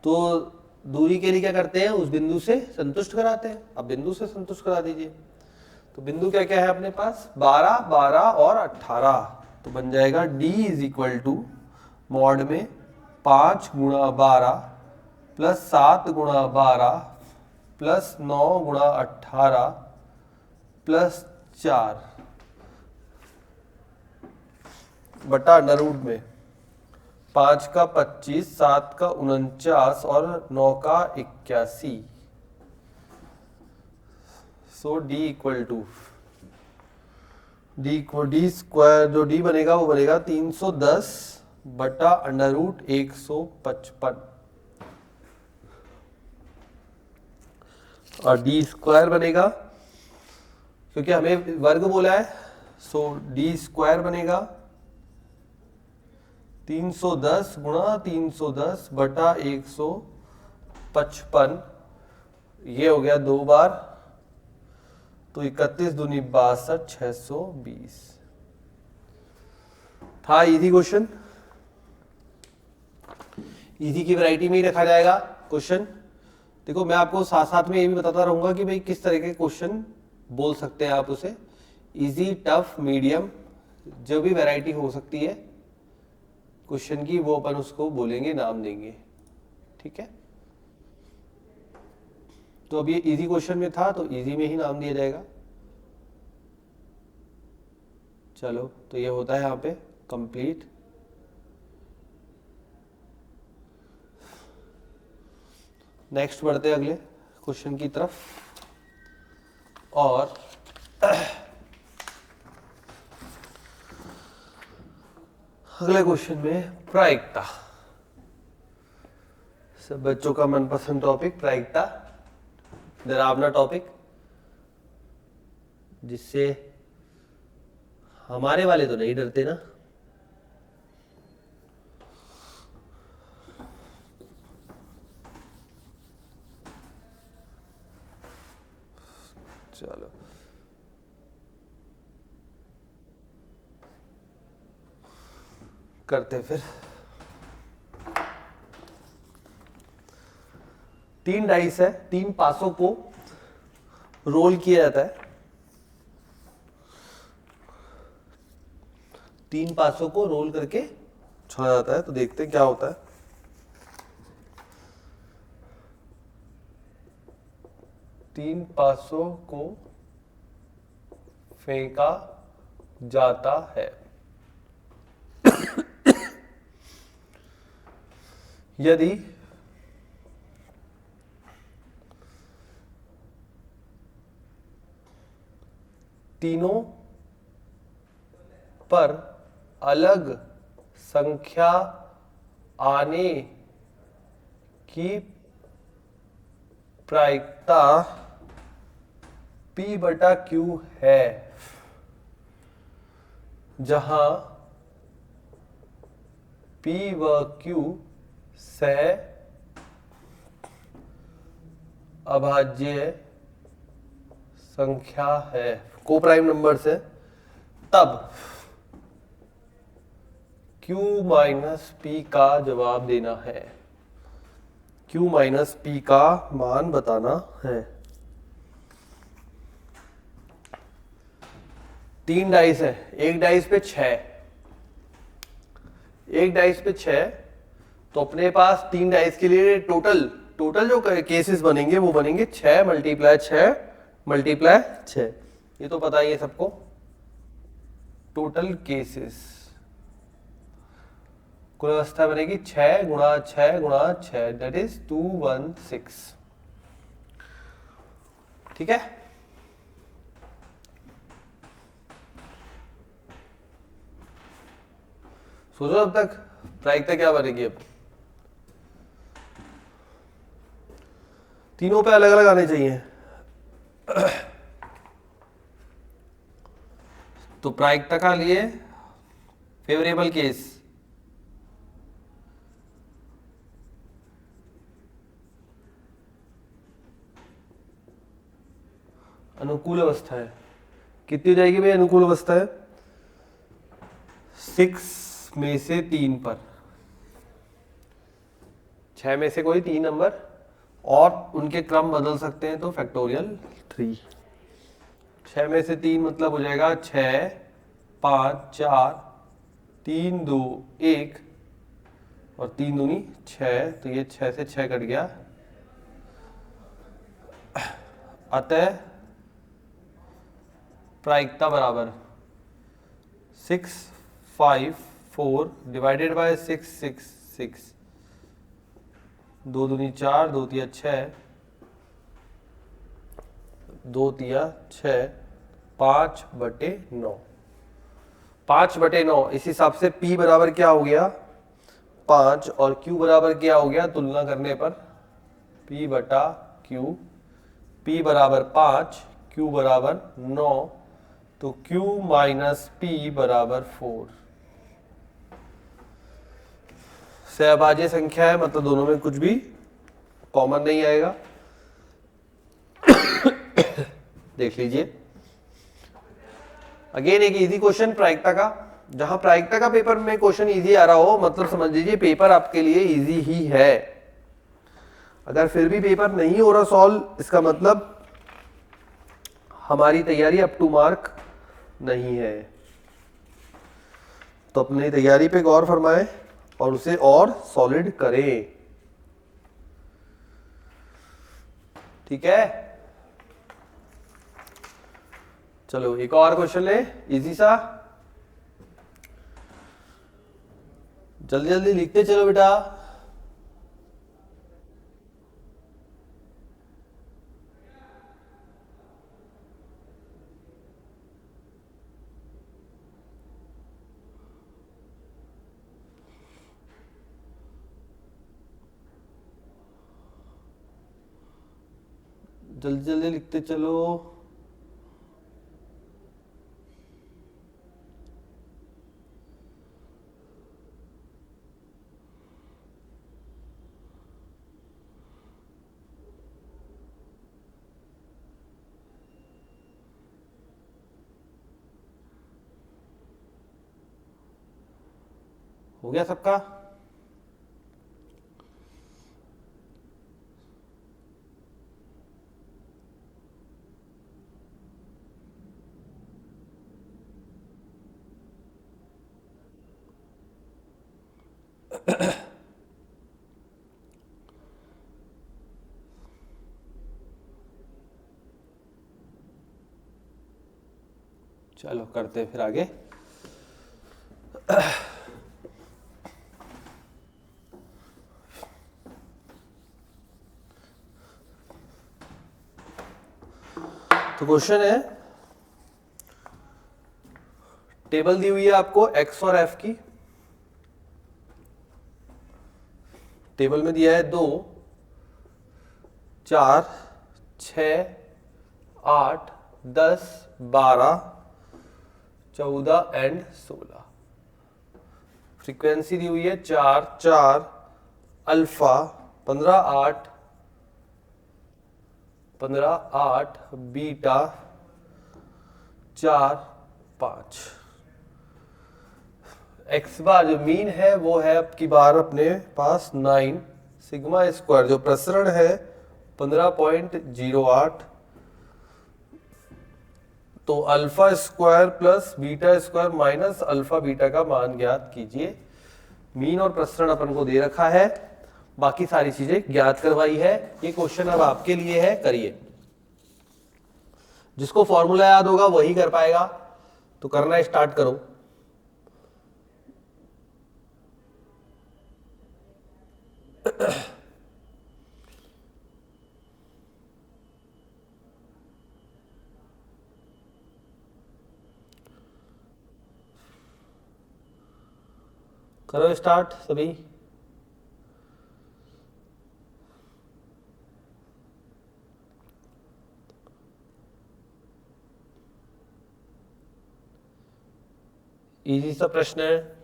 तो दूरी के लिए क्या करते हैं, उस बिंदु से संतुष्ट कराते हैं। अब बिंदु से संतुष्ट करा दीजिए। तो बिंदु क्या क्या है अपने पास, 12 12 और 18, तो बन जाएगा D is equal to mod में 5 गुणा 12 प्लस 7 गुणा 12 प्लस 9 गुणा 18 प्लस 4 बटा अंडर रूट में 5 का 25, 7 का 49 और 9 का 81। So D equal to D square, जो D बनेगा वो बनेगा 310 बटा अंडर रूट 155 और D स्क्वायर बनेगा क्योंकि हमें वर्ग बोला है। सो D स्क्वायर बनेगा 310 गुणा 310 बटा 155, ये हो गया 2 बार, तो 31 दूनी 62 620 था। इजी क्वेश्चन, इजी की वैरायटी में ही रखा जाएगा क्वेश्चन। देखो मैं आपको साथ साथ में ये भी बताता रहूंगा कि भाई किस तरह के क्वेश्चन बोल सकते हैं आप उसे, इजी टफ मीडियम, जो भी वैरायटी हो सकती है क्वेश्चन की वो अपन उसको बोलेंगे, नाम देंगे। ठीक है, तो अब ये इजी क्वेश्चन में था तो इजी में ही नाम दिया जाएगा। चलो तो ये होता है यहाँ पे कंप्लीट। नेक्स्ट बढ़ते हैं अगले क्वेश्चन की तरफ, और अगले क्वेश्चन में प्रायिकता, सब बच्चों का मनपसंद टॉपिक प्रायिकता, डरावना टॉपिक, जिससे हमारे वाले तो नहीं डरते ना। चलो करते फिर। 3 डाइस है, 3 पासों को रोल किया जाता है, 3 पासों को रोल करके छोड़ा जाता है। तो देखते हैं क्या होता है। तीन पासों को फेंका जाता है। यदि तीनों पर अलग संख्या आने की प्रायिकता P बटा Q है, जहां P व Q सह अभाज्य संख्या है, को प्राइम नंबर से, तब Q माइनस P का जवाब देना है। Q माइनस P का मान बताना है। 3 डाइस है, एक डाइस पे 6, एक डाइस पे 6, तो अपने पास 3 डाइस के लिए टोटल जो केसेस बनेंगे वो बनेंगे 6 मल्टीप्लाई 6 मल्टीप्लाई 6, ये तो पता ही है सबको। टोटल केसेस कुल अवस्था बनेगी 6 गुणा 6 गुणा 6, दैट इज 216। ठीक है, सोचो अब तक प्रायिकता क्या बनेगी। अब तीनों पे अलग अलग आने चाहिए। तो प्रायिकता का लिए फेवरेबल केस, अनुकूल अवस्था है, कितनी हो जाएगी भाई अनुकूल अवस्था है? 6 में से 3 पर, 6 में से कोई 3 नंबर और उनके क्रम बदल सकते हैं, तो फैक्टोरियल 3। 6 में से 3 मतलब हो जाएगा 6 5 4 3 2 1 और 3 दूनी 6, तो ये 6 से 6 कट गया। अतः प्रायिकता बराबर 6 5 4 डिवाइडेड बाय 6 6 6, 2 दूनी 4 2 तिया 6 2 तिया 6, 5/9, 5/9। इस हिसाब से P बराबर क्या हो गया 5 और Q बराबर क्या हो गया, तुलना करने पर P बटा Q, P बराबर 5 Q बराबर 9, तो Q माइनस P बराबर 4। सहभाज्य संख्या है, मतलब दोनों में कुछ भी कॉमन नहीं आएगा। देख लीजिए अगेन एक इजी क्वेश्चन प्रायिकता का। जहां प्रायिकता का पेपर में क्वेश्चन इजी आ रहा हो, मतलब समझ लीजिए पेपर आपके लिए इजी ही है। अगर फिर भी पेपर नहीं हो रहा सॉल्व, इसका मतलब हमारी तैयारी अप टू मार्क नहीं है। तो अपनी तैयारी पे गौर फरमाएं और उसे और सॉलिड करें। ठीक है, चलो एक और क्वेश्चन ले, इजी सा, जल्दी जल्दी लिखते चलो बेटा। जल्दी जल्दी लिखते चलो। हो गया सबका? चलो करते हैं फिर आगे। तो क्वेश्चन है, टेबल दी हुई है आपको x और f की। टेबल में दिया है 2 4 6 8 10 12 14 एंड 16। फ्रीक्वेंसी दी हुई है 4 4 अल्फा 15 8 15 8 बीटा 4 5। एक्स बार जो मीन है वो है अब की बार अपने पास 9 सिग्मा स्क्वायर, जो प्रसरण है 15.08, तो alpha square plus beta square minus alpha beta का मान ज्ञात कीजिए। मीन और प्रसरण अपन को दे रखा है, बाकी सारी चीजें ज्ञात करवाई है। ये क्वेश्चन अब आपके लिए है, करिए। जिसको फॉर्मूला याद होगा वही कर पाएगा, तो करना स्टार्ट करो। करो स्टार्ट सभी। इजी सा प्रश्न है।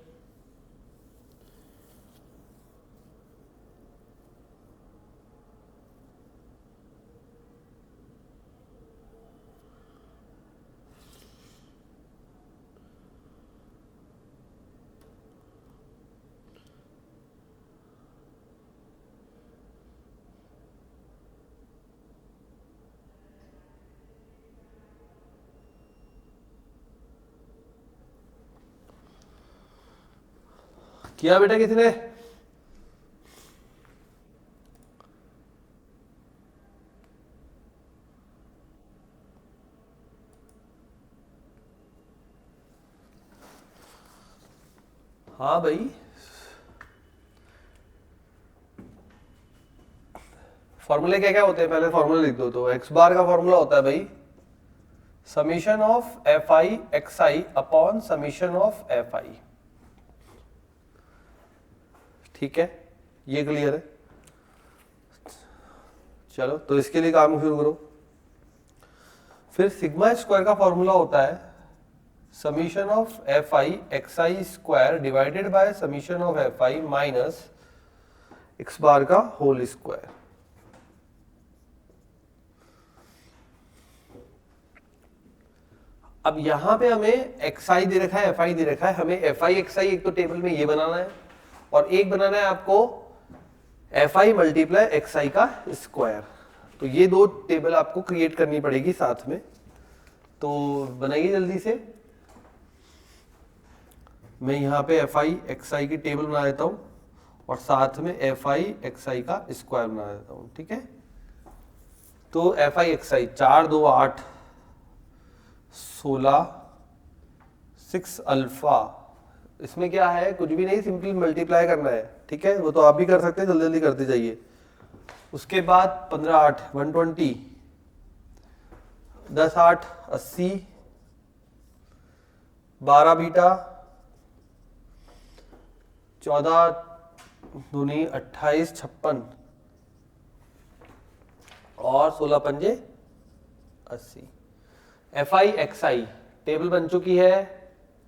किया बेटा किसी ने? हाँ भाई, फॉर्मूले क्या क्या होते हैं पहले फॉर्मूला लिख दो। तो एक्स बार का फॉर्मूला होता है भाई summation of f i x I upon summation of f आई। ठीक है, ये क्लियर है। चलो तो इसके लिए काम शुरू करो। फिर सिग्मा स्क्वायर का फॉर्मूला होता है summation of f i x i square divided by summation of f i minus x bar का होल स्क्वायर। अब यहां पे हमें एक्स आई दे रखा है, एफ आई दे रखा है। हमें एफ आई एक्स आई एक तो टेबल में ये बनाना है और एक बनाना है आपको F I multiply x i का स्क्वायर। तो ये दो टेबल आपको क्रिएट करनी पड़ेगी साथ में। तो बनाइए जल्दी से। मैं यहाँ पे एफ आई एक्स आई की टेबल बना देता हूँ और साथ में एफ आई एक्स आई का स्क्वायर बना देता हूँ। ठीक है, तो F i x I 4 2 8 16 6 alpha. इसमें क्या है, कुछ भी नहीं, सिंपल मल्टीप्लाई करना है। ठीक है, वो तो आप भी कर सकते हैं, जल्दी जल्दी करते जाइए। उसके बाद 15 8 120, 10 8 80, 12 बीटा, 14 दूनी 28 56 और 16 पंजे 80। F i x I table बन चुकी है।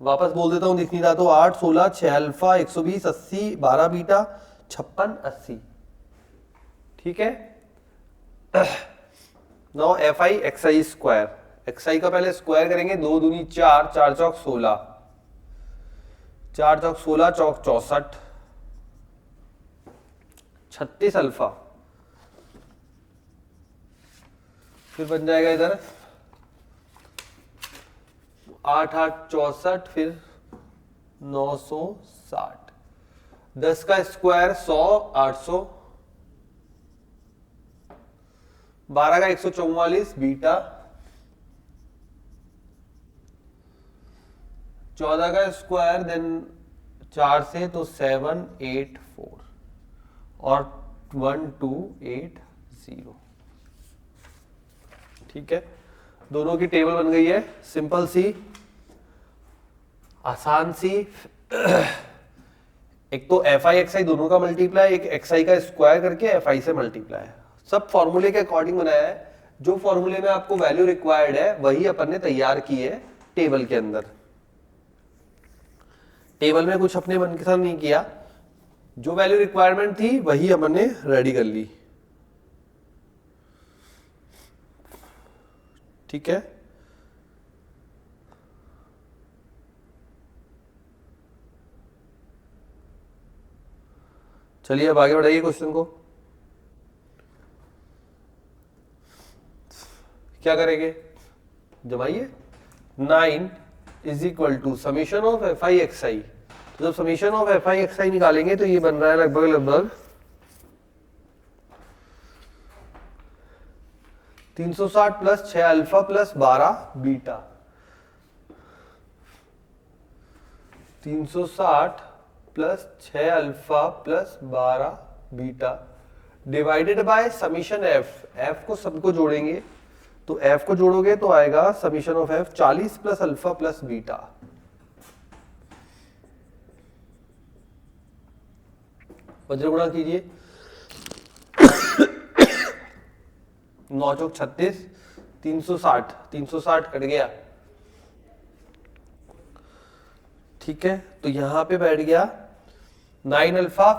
वापस बोल देता हूं, दिख नहीं रहा तो 8 16 6 अल्फा 120 80 12 बीटा 56 80। ठीक है, now f i x i square. X i का पहले स्क्वायर करेंगे, 2 दूनी 4 4 चौक 16, 4 चौक 16 चौक 64 36 अल्फा। फिर बन जाएगा इधर 8 8 64, फिर 960, 10 का स्क्वायर 100 800, 12 का 144 बीटा, 14 का स्क्वायर देन 4 से तो 7 8 4 और 1 2 8 0। ठीक है, दोनों की टेबल बन गई है, सिंपल सी आसान सी। एक तो एफ आई एक्स आई दोनों का मल्टीप्लाई, एक एक्स आई का स्क्वायर करके एफ आई से मल्टीप्लाई। सब फॉर्मूले के अकॉर्डिंग बनाया है। जो फॉर्मूले में आपको वैल्यू रिक्वायर्ड है वही अपन ने तैयार की है टेबल के अंदर। टेबल में कुछ अपने मन के साथ नहीं किया, जो वैल्यू रिक्वायरमेंट थी वही हमने रेडी कर ली। ठीक है, चलिए अब आगे बढ़ाइए क्वेश्चन को। क्या करेंगे, जमाइए। 9 is equal to summation of f i x i. तो जब summation of f i x i निकालेंगे तो ये बन रहा है लगभग 360 plus 6 alpha plus 12 beta. 360 plus 6 alpha plus 12 beta divided by summation f. F को सबको जोड़ेंगे तो एफ को जोड़ोगे तो आएगा summation of f 40 plus alpha plus beta. वज्र गुणा कीजिए। 9 चौक 36, 360, 360 कट गया। ठीक है, तो यहां पे बैठ गया 9 alpha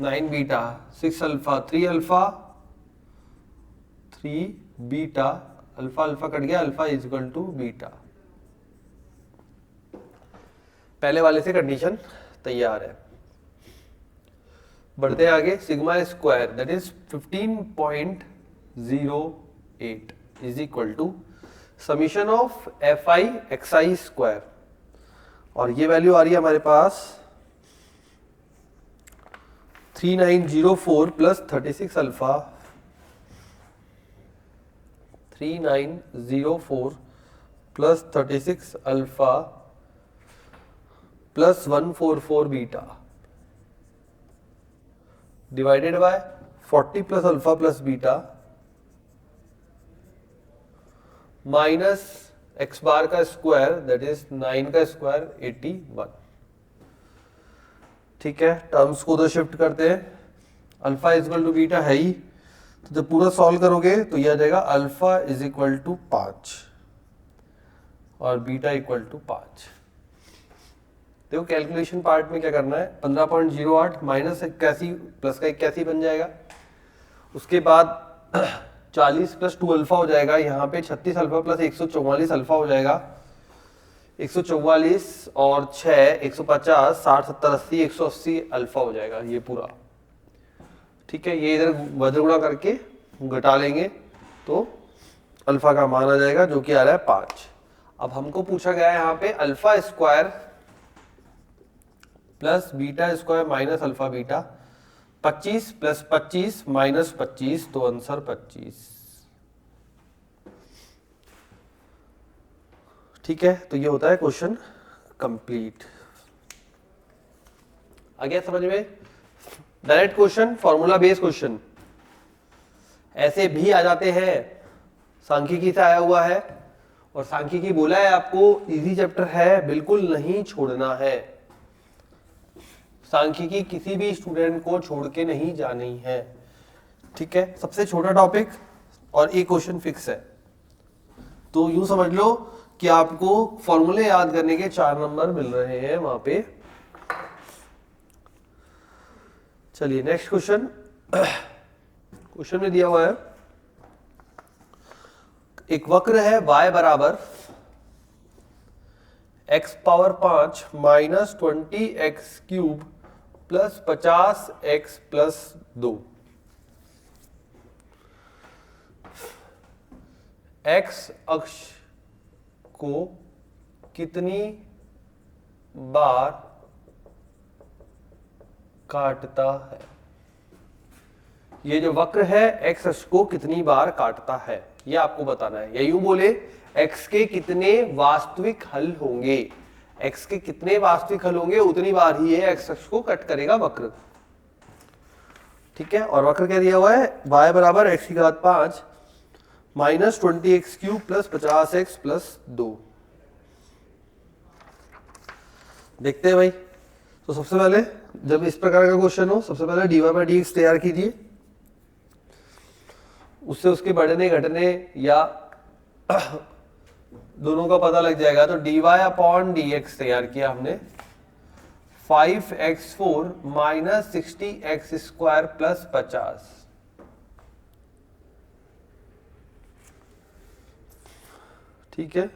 9 beta, 6 alpha 3 alpha 3 beta, alpha alpha cut गया, alpha is equal to beta. पहले वाले से कंडीशन तैयार है। बढ़ते आगे, sigma square that is 15.08 is equal to summation of f i x i square, और ये वैल्यू आ रही है हमारे पास 3904 plus 36 alpha, 3904 plus 36 alpha plus 144 beta divided by 40 plus alpha plus beta minus x bar का स्क्वायर दैट इज 9 का square 81। ठीक है, टर्म्स को उधर शिफ्ट करते हैं। Alpha is equal to beta है ही, तो जब पूरा सॉल्व करोगे तो यह आ जाएगा अल्फा इज इक्वल टू 5 और बीटा इक्वल टू 5। देखो कैलकुलेशन पार्ट में क्या करना है, 15.08 माइनस 81 प्लस का 81 बन जाएगा। उसके बाद 40 प्लस 2 अल्फा हो जाएगा, यहाँ पे 36 अल्फा प्लस 144 अल्फा हो जाएगा। 144 और 6 150 60 70 80 180 अल्फा हो जाएगा ये पूरा। ठीक है, ये इधर वज्र गुणा करके घटा लेंगे तो अल्फा का मान आ जाएगा जो कि आ रहा है 5। अब हमको पूछा गया है यहाँ पे alpha square plus beta square minus alpha beta, 25 plus 25 minus 25, तो आंसर 25। ठीक है, तो ये होता है क्वेश्चन कंप्लीट। आ गया समझ में? Direct question, formula based question ऐसे भी आ जाते हैं। सांख्यिकी से आया हुआ है और सांख्यिकी बोला है आपको इजी चैप्टर है, बिल्कुल नहीं छोड़ना है। सांख्यिकी किसी भी स्टूडेंट को छोड़ के नहीं जानी है। ठीक है, सबसे छोटा टॉपिक और एक क्वेश्चन फिक्स है, तो यूं समझ लो कि आपको फॉर्मूले याद करने के 4 नंबर मिल रहे हैं वहां पे। चलिए नेक्स्ट क्वेश्चन। क्वेश्चन में दिया हुआ है एक वक्र है y बराबर x power 5 minus 20x cube plus 50x plus 2। x अक्ष को कितनी बार काटता है? ये जो वक्र है x अक्ष को कितनी बार काटता है ये आपको बताना है। या यूं बोले x के कितने वास्तविक हल होंगे, x के कितने वास्तविक हल होंगे उतनी बार ही ये x अक्ष को कट करेगा वक्र। ठीक है, और वक्र क्या दिया हुआ है, y बराबर x की घात 5 minus 20x cube plus 50x plus 2। देखते हैं भाई। तो सबसे पहले जब इस प्रकार का क्वेश्चन हो, सबसे पहले dy बाई dx तैयार कीजिए, उससे उसके बढ़ने घटने या दोनों का पता लग जाएगा। तो dy अपॉन dx तैयार किया हमने, 5x4 माइनस 60x² प्लस 50। ठीक है,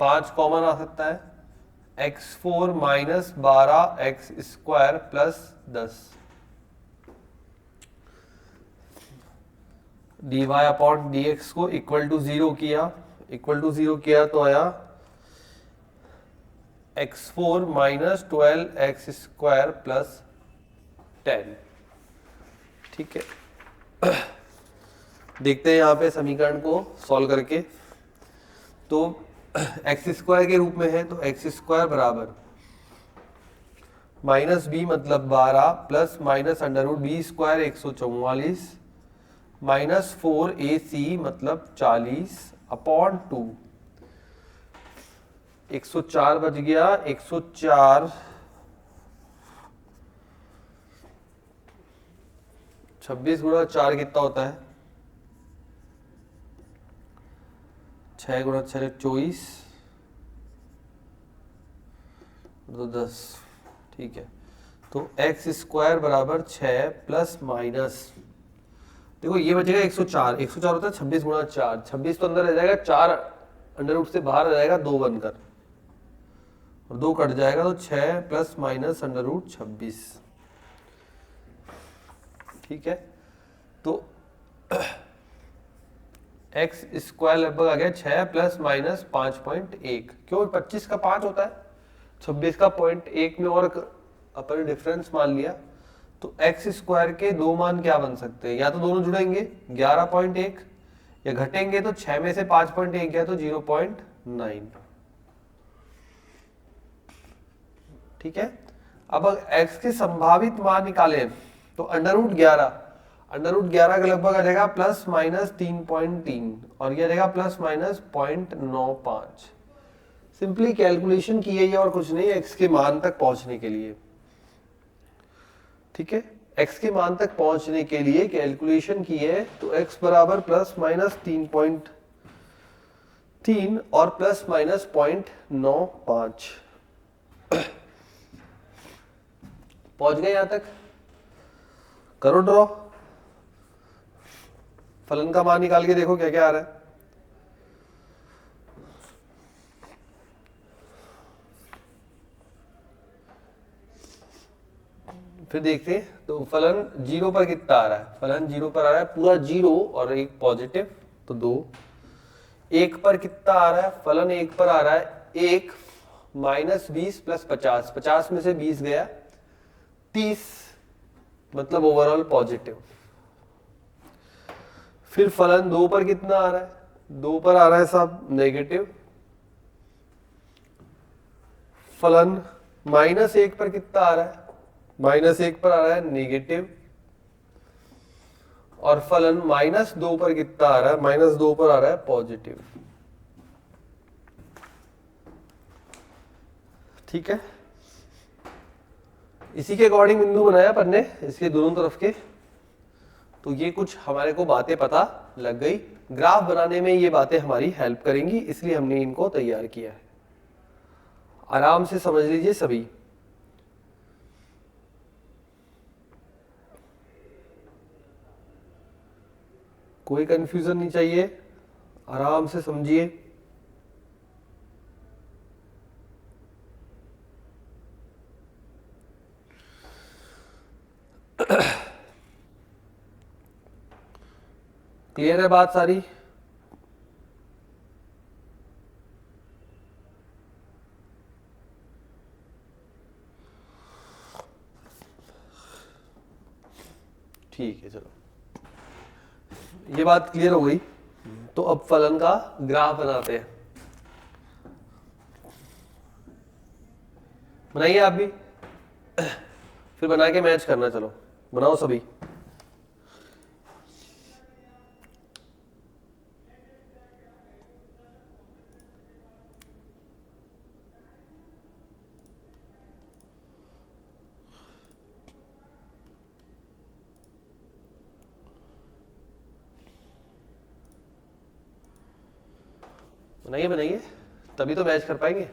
5 कॉमन आ सकता है, x4 minus 12x² plus 10 dy upon dx को इक्वल टू 0 किया, तो आया x4 माइनस 12x² प्लस 10। ठीक है, देखते हैं यहाँ पे समीकरण को सॉल्व करके। तो x² के रूप में है, तो x² बराबर माइनस बी मतलब 12 plus minus √b² 144 minus 4ac मतलब 40 अपॉन 2। 104 बच गया, 104 26 गुणा 4 कितना होता है, 6 गुणा 6 24 तो 10। ठीक है, तो x² बराबर 6 प्लस माइनस, देखो ये बचेगा 104, 104 होता है 26 गुणा 4, 26 तो अंदर रह जाएगा, 4 अंडर रूट से बाहर रह जाएगा 2 बनकर, और 2 कट जाएगा, तो 6 प्लस माइनस अंडर रूट 26। ठीक है, तो x² लगभग आ गया 6 प्लस माइनस 5.1, क्यों 25 का 5 होता है, 26 का 0.1 में और अपन डिफरेंस मान लिया, तो x² के दो मान क्या बन सकते हैं, या तो दोनों जुड़ेंगे 11.1, या घटेंगे तो 6 में से 5.1 गया तो 0.9। ठीक है, अब x के संभावित मान निकाले तो अंडर रूट 11 का लगभग आ जाएगा प्लस माइनस 3.3, और ये आ जाएगा प्लस माइनस 0.95। सिंपली कैलकुलेशन की है और कुछ नहीं, x के मान तक पहुंचने के लिए। ठीक है, x के मान तक पहुंचने के लिए कैलकुलेशन की है, तो x बराबर प्लस माइनस 3.3 और प्लस माइनस 0.95। पहुंच गए यहां तक, करो ड्रॉ, फलन का मान निकाल के देखो क्या क्या आ रहा है। फिर देखते हैं, तो फलन 0 पर कितना आ रहा है, फलन 0 पर आ रहा है पूरा 0 और एक पॉजिटिव, तो 2। 1 पर कितना आ रहा है, फलन 1 पर आ रहा है 1 माइनस 20 प्लस 50, 50 में से 20 गया 30, मतलब ओवरऑल पॉजिटिव। फिर फलन 2 पर कितना आ रहा है, 2 पर आ रहा है साहब नेगेटिव। फलन -1 पर कितना आ रहा है, -1 पर आ रहा है नेगेटिव। और फलन -2 पर कितना आ रहा है, -2 पर आ रहा है पॉजिटिव। ठीक है, इसी के अकॉर्डिंग बिंदु बनाया अपन ने इसके दोनों तरफ के, तो ये कुछ हमारे को बातें पता लग गई। ग्राफ बनाने में ये बातें हमारी हेल्प करेंगी, इसलिए हमने इनको तैयार किया है। आराम से समझ लीजिए सभी। कोई कंफ्यूजन नहीं चाहिए, आराम से समझिए। क्लियर है बात सारी? ठीक है, चलो ये बात क्लियर हो गई। तो अब फलन का ग्राफ बनाते हैं। बनाइए आप भी, फिर बना के मैच करना। चलो बनाओ सभी। बनाइए बनाइए, तभी तो मैच कर पाएंगे।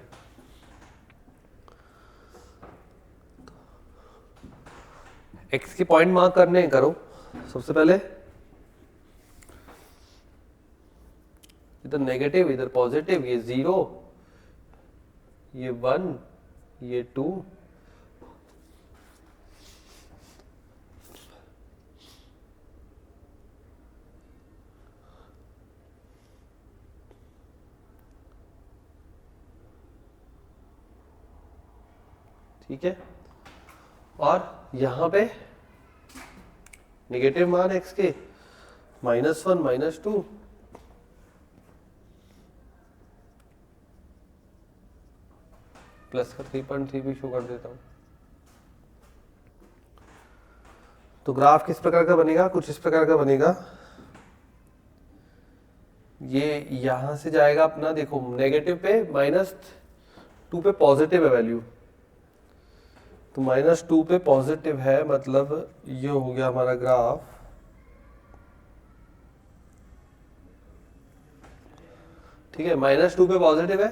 एक्स के पॉइंट मार्क करने हैं, करो। सबसे पहले इधर नेगेटिव इधर पॉजिटिव, ये 0, ये 1, ये 2, ठीक है। और यहां पे नेगेटिव मान एक्स के -1 -2, प्लस का 3.3 भी शो कर देता हूं। तो ग्राफ किस प्रकार का बनेगा? कुछ इस प्रकार का बनेगा। ये यहां से जाएगा अपना, देखो नेगेटिव पे -2 पे पॉजिटिव है वैल्यू, तो -2 पे पॉजिटिव है, मतलब ये हो गया हमारा ग्राफ। ठीक है, -2 पे पॉजिटिव है,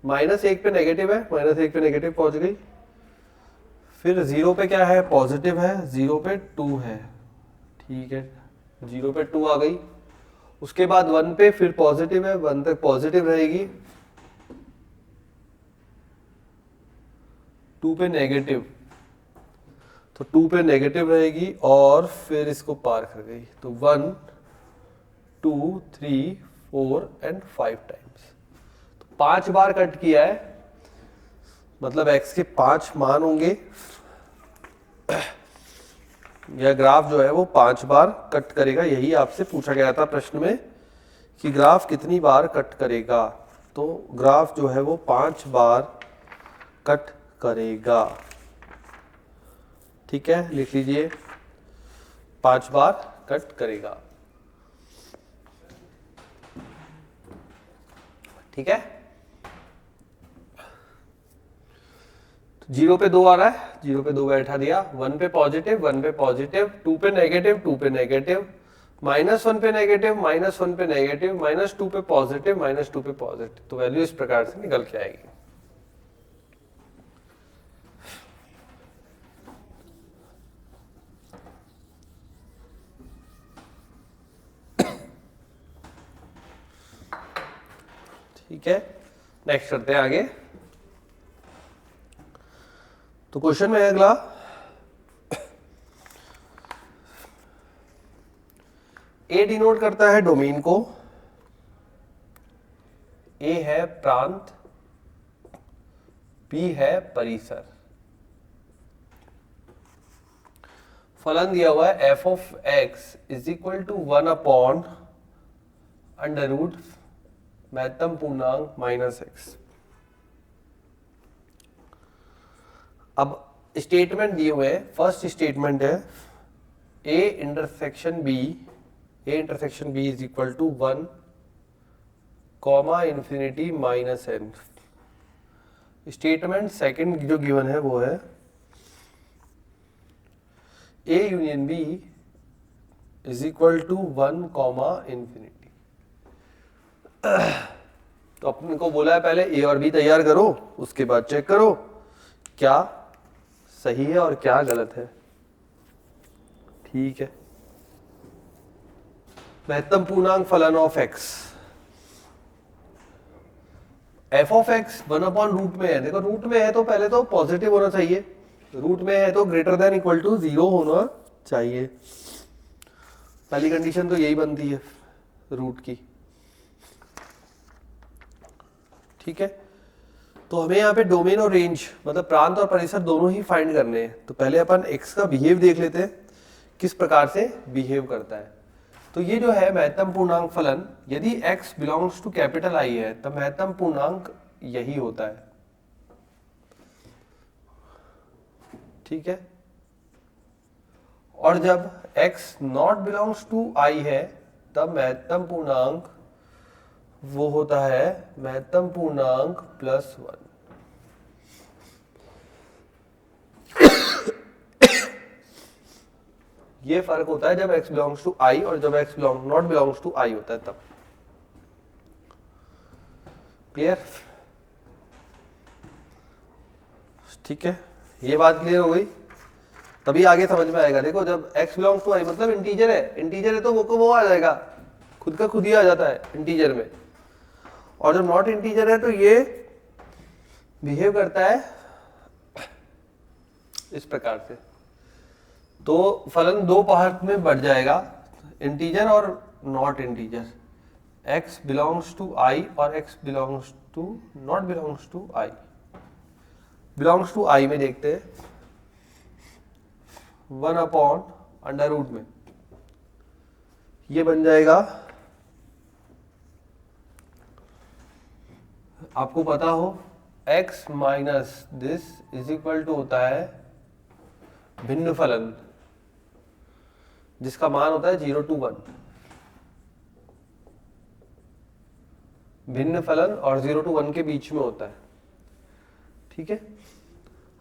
-1 पे नेगेटिव है, -1 पे नेगेटिव पहुंच गई, फिर 0 पे क्या है? पॉजिटिव है, 0 पे 2 है, ठीक है, 0 पे 2 आ गई। उसके बाद 1 पे फिर पॉजिटिव है, 1 तक पॉजिटिव रहेगी, 2 पे नेगेटिव, तो 2 पे नेगेटिव रहेगी और फिर इसको पार कर गई, तो 1 2 3 4 एंड 5 टाइम्स, तो 5 बार कट किया है, मतलब x के 5 मान होंगे। यह ग्राफ जो है वो 5 बार कट करेगा, यही आपसे पूछा गया था प्रश्न में कि ग्राफ कितनी बार कट करेगा। तो ग्राफ जो है वो 5 बार कट करेगा, ठीक है, लिख लीजिए 5 बार कट करेगा, ठीक है। 0 पे 2 आ रहा है, 0 पे 2 बैठा दिया, 1 पे पॉजिटिव, 1 पे पॉजिटिव, 2 पे नेगेटिव, 2 पे नेगेटिव, -1 पे नेगेटिव, -1 पे नेगेटिव, -2 पे पॉजिटिव, -2 पे पॉजिटिव, तो वैल्यू इस प्रकार से निकल के आएगी। ठीक है, नेक्स्ट करते हैं आगे। तो क्वेश्चन में अगला, ए डिनोट करता है डोमेन को, ए है प्रांत, बी है परिसर, फलन दिया हुआ है f of x is equal to 1/√, महत्तम पूर्णांक -x। अब स्टेटमेंट दिए हुए हैं, फर्स्ट स्टेटमेंट है a intersection b is equal to 1, ∞ -n। Statement second जो गिवन है वो है a union b is equal to 1, ∞। तो अपने को बोला है पहले a और b तैयार करो, उसके बाद चेक करो क्या सही है और क्या गलत है, ठीक है। महत्तम पूर्णांक फलन of x, f of x 1/रूट में है, देखो रूट में है तो पहले तो पॉजिटिव होना चाहिए, रूट में है तो ग्रेटर देन इक्वल टू 0 होना चाहिए, पहली कंडीशन तो यही बनती है रूट की, ठीक है। तो हमें यहाँ पे डोमेन और रेंज, मतलब प्रांत और परिसर दोनों ही फाइंड करने हैं। तो पहले अपन x का बिहेव देख लेते हैं, किस प्रकार से बिहेव करता है। तो ये जो है महत्तम पूर्णांक फलन, यदि x belongs to capital I है तब महत्तम पूर्णांक यही होता है, ठीक है। और जब x not belongs to I है तब महत्तम पूर्णांक वो होता है महत्तम पूर्णांक +1। ये फर्क होता है जब x बिलोंग्स टू I और जब x not belongs to I होता है तब, क्लियर, ठीक है, ये बात क्लियर हो गई। तभी आगे समझ में आएगा। देखो जब x बिलोंग्स टू i मतलब इंटीजर है तो वो आ जाएगा, खुद का खुद ही आ जाता है इंटीजर में। और जब नॉट इंटीजर है तो ये बिहेव करता है इस प्रकार से। तो फलन दो पार्ट में बढ़ जाएगा, इंटीजर और not integer, x belongs to i और x belongs to not belongs to i। Belongs to i में देखते हैं 1/√, में ये बन जाएगा, आपको पता हो x minus this is equal to होता है भिन्न फलन जिसका मान होता है 0 to 1। भिन्न फलन और 0 to 1 के बीच में होता है, ठीक है।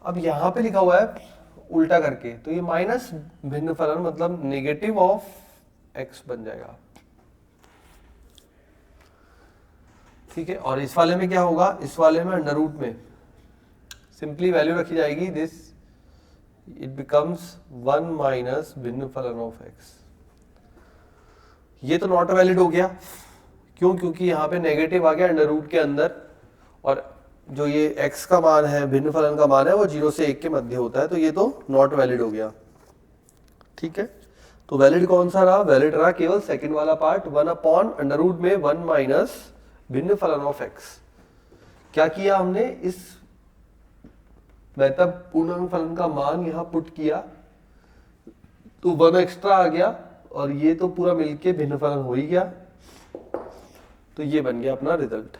अब यहां पे लिखा हुआ है उल्टा करके, तो ये माइनस भिन्न फलन मतलब नेगेटिव ऑफ x बन जाएगा, ठीक है। और इस वाले में क्या होगा, इस वाले में अंडर रूट में सिंपली वैल्यू रखी जाएगी, दिस इट बिकम्स 1 माइनस भिन्न फलन ऑफ x। ये तो नॉट वैलिड हो गया, क्यों? क्योंकि यहाँ पे नेगेटिव आ गया अंडर रूट के अंदर, और जो ये x का मान है, भिन्न फलन का मान है, वो 0 से 1 के मध्य होता है, तो ये तो नॉट वैलिड हो गया, ठीक है। तो वैलिड कौन सा रहा? वैलिड रहा केवल सेकंड वाला पार्ट, 1/√, में 1 माइनस भिन्न फलन ऑफ x। क्या किया हमने, इस मतलब पूर्णांक फलन का मान यहां पुट किया तो 1 एक्स्ट्रा आ गया, और ये तो पूरा मिलके भिन्न फलन हो ही गया, तो ये बन गया अपना रिजल्ट।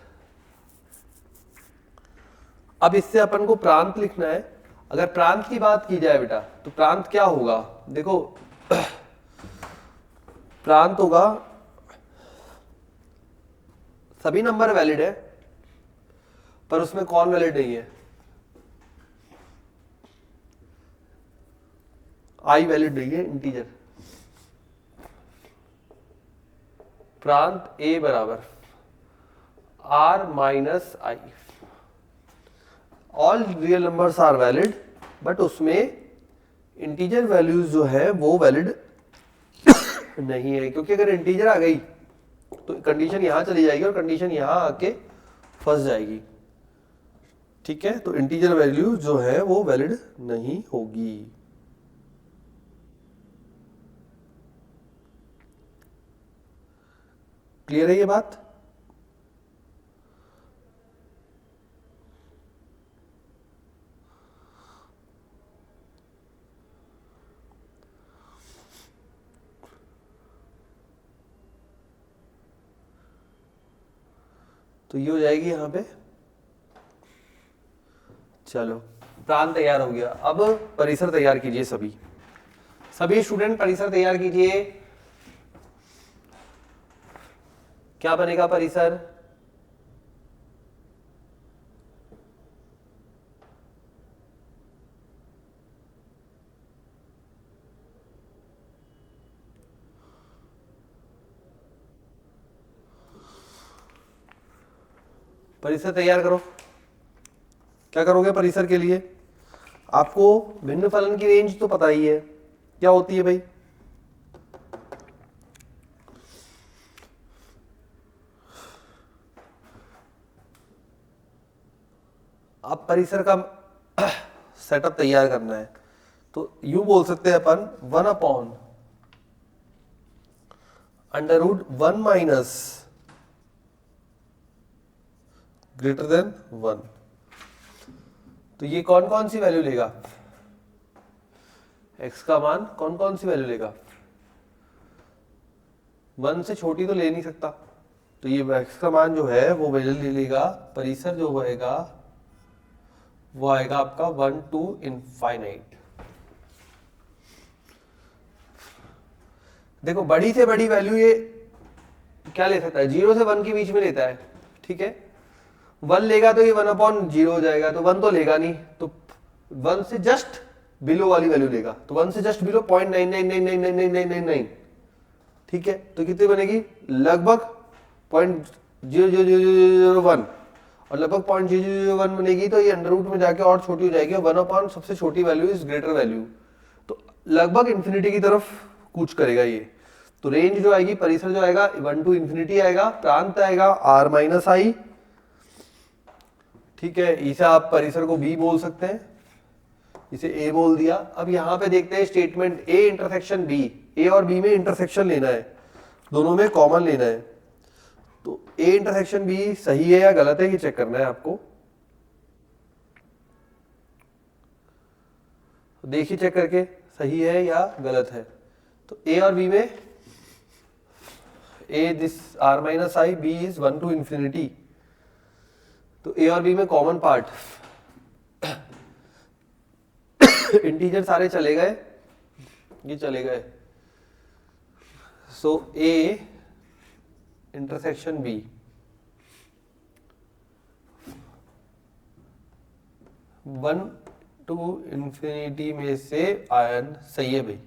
अब इससे अपन को प्रांत लिखना है। अगर प्रांत की बात की जाए बेटा, तो प्रांत क्या होगा, देखो प्रांत होगा सभी नंबर वैलिड है पर उसमें कौन वैलिड नहीं है, i वैलिड नहीं है, इंटीजर। प्रांत a बराबर r minus i, all real numbers are valid, but उसमें इंटीजर वैल्यूज जो है वो वैलिड नहीं है, क्योंकि अगर इंटीजर आ गई तो कंडीशन यहां चली जाएगी और कंडीशन यहां आके फंस जाएगी, ठीक है। तो इंटीजर वैल्यू जो है वो वैलिड नहीं होगी। क्लियर है ये बात? तो ये हो जाएगी यहां पे। चलो प्रांत तैयार हो गया, अब परिसर तैयार कीजिए सभी स्टूडेंट, परिसर तैयार कीजिए। क्या बनेगा परिसर? परिसर तैयार करो। क्या करोगे परिसर के लिए? आपको भिन्न फलन की रेंज तो पता ही है क्या होती है भाई, अब परिसर का सेटअप तैयार करना है तो यूं बोल सकते हैं अपन 1/√1 माइनस ग्रेटर देन 1। तो ये कौन कौन सी वैल्यू लेगा, x का मान कौन कौन सी वैल्यू लेगा, 1 से छोटी तो ले नहीं सकता, तो ये x का मान जो है वो वैल्यू ले लेगा। परिसर जो होएगा वो आएगा आपका 1 to इनफाइनाइट। देखो बड़ी से बड़ी वैल्यू ये क्या ले सकता है, 0 से 1 के बीच में लेता है, ठीक है। 1 लेगा तो ये 1/0 हो जाएगा, तो 1 तो लेगा नहीं, तो 1 से जस्ट बिलो वाली वैल्यू लेगा, तो 1 से जस्ट बिलो 0.99999999, ठीक है। तो कितनी बनेगी, लगभग 0.0001, और लगभग 0.0001 बनेगी, तो ये अंडर रूट में जाके और छोटी हो जाएगी, 1/, सबसे छोटी वैल्यू इज ग्रेटर वैल्यू। तो लगभग इंफिनिटी की तरफ कूच करेगा ये। तो रेंज जो आएगी, परिसर जो आएगा 1 टू इंफिनिटी आएगा, प्रांत आएगा r माइनस आई, ठीक है। इसे आप परिसर को b बोल सकते हैं, इसे a बोल दिया। अब यहां पे देखते हैं statement a intersection b, a और b में इंटरसेक्शन लेना है, दोनों में कॉमन लेना है। तो a इंटरसेक्शन b सही है या गलत है ये चेक करना है आपको। देखिए चेक करके सही है या गलत है। तो a और b में a this r minus I, b is 1 to infinity. तो a और b में कॉमन पार्ट इंटीजर सारे चले गए, ये चले गए। So a intersection b, one to infinity में से आयन सही है भाई।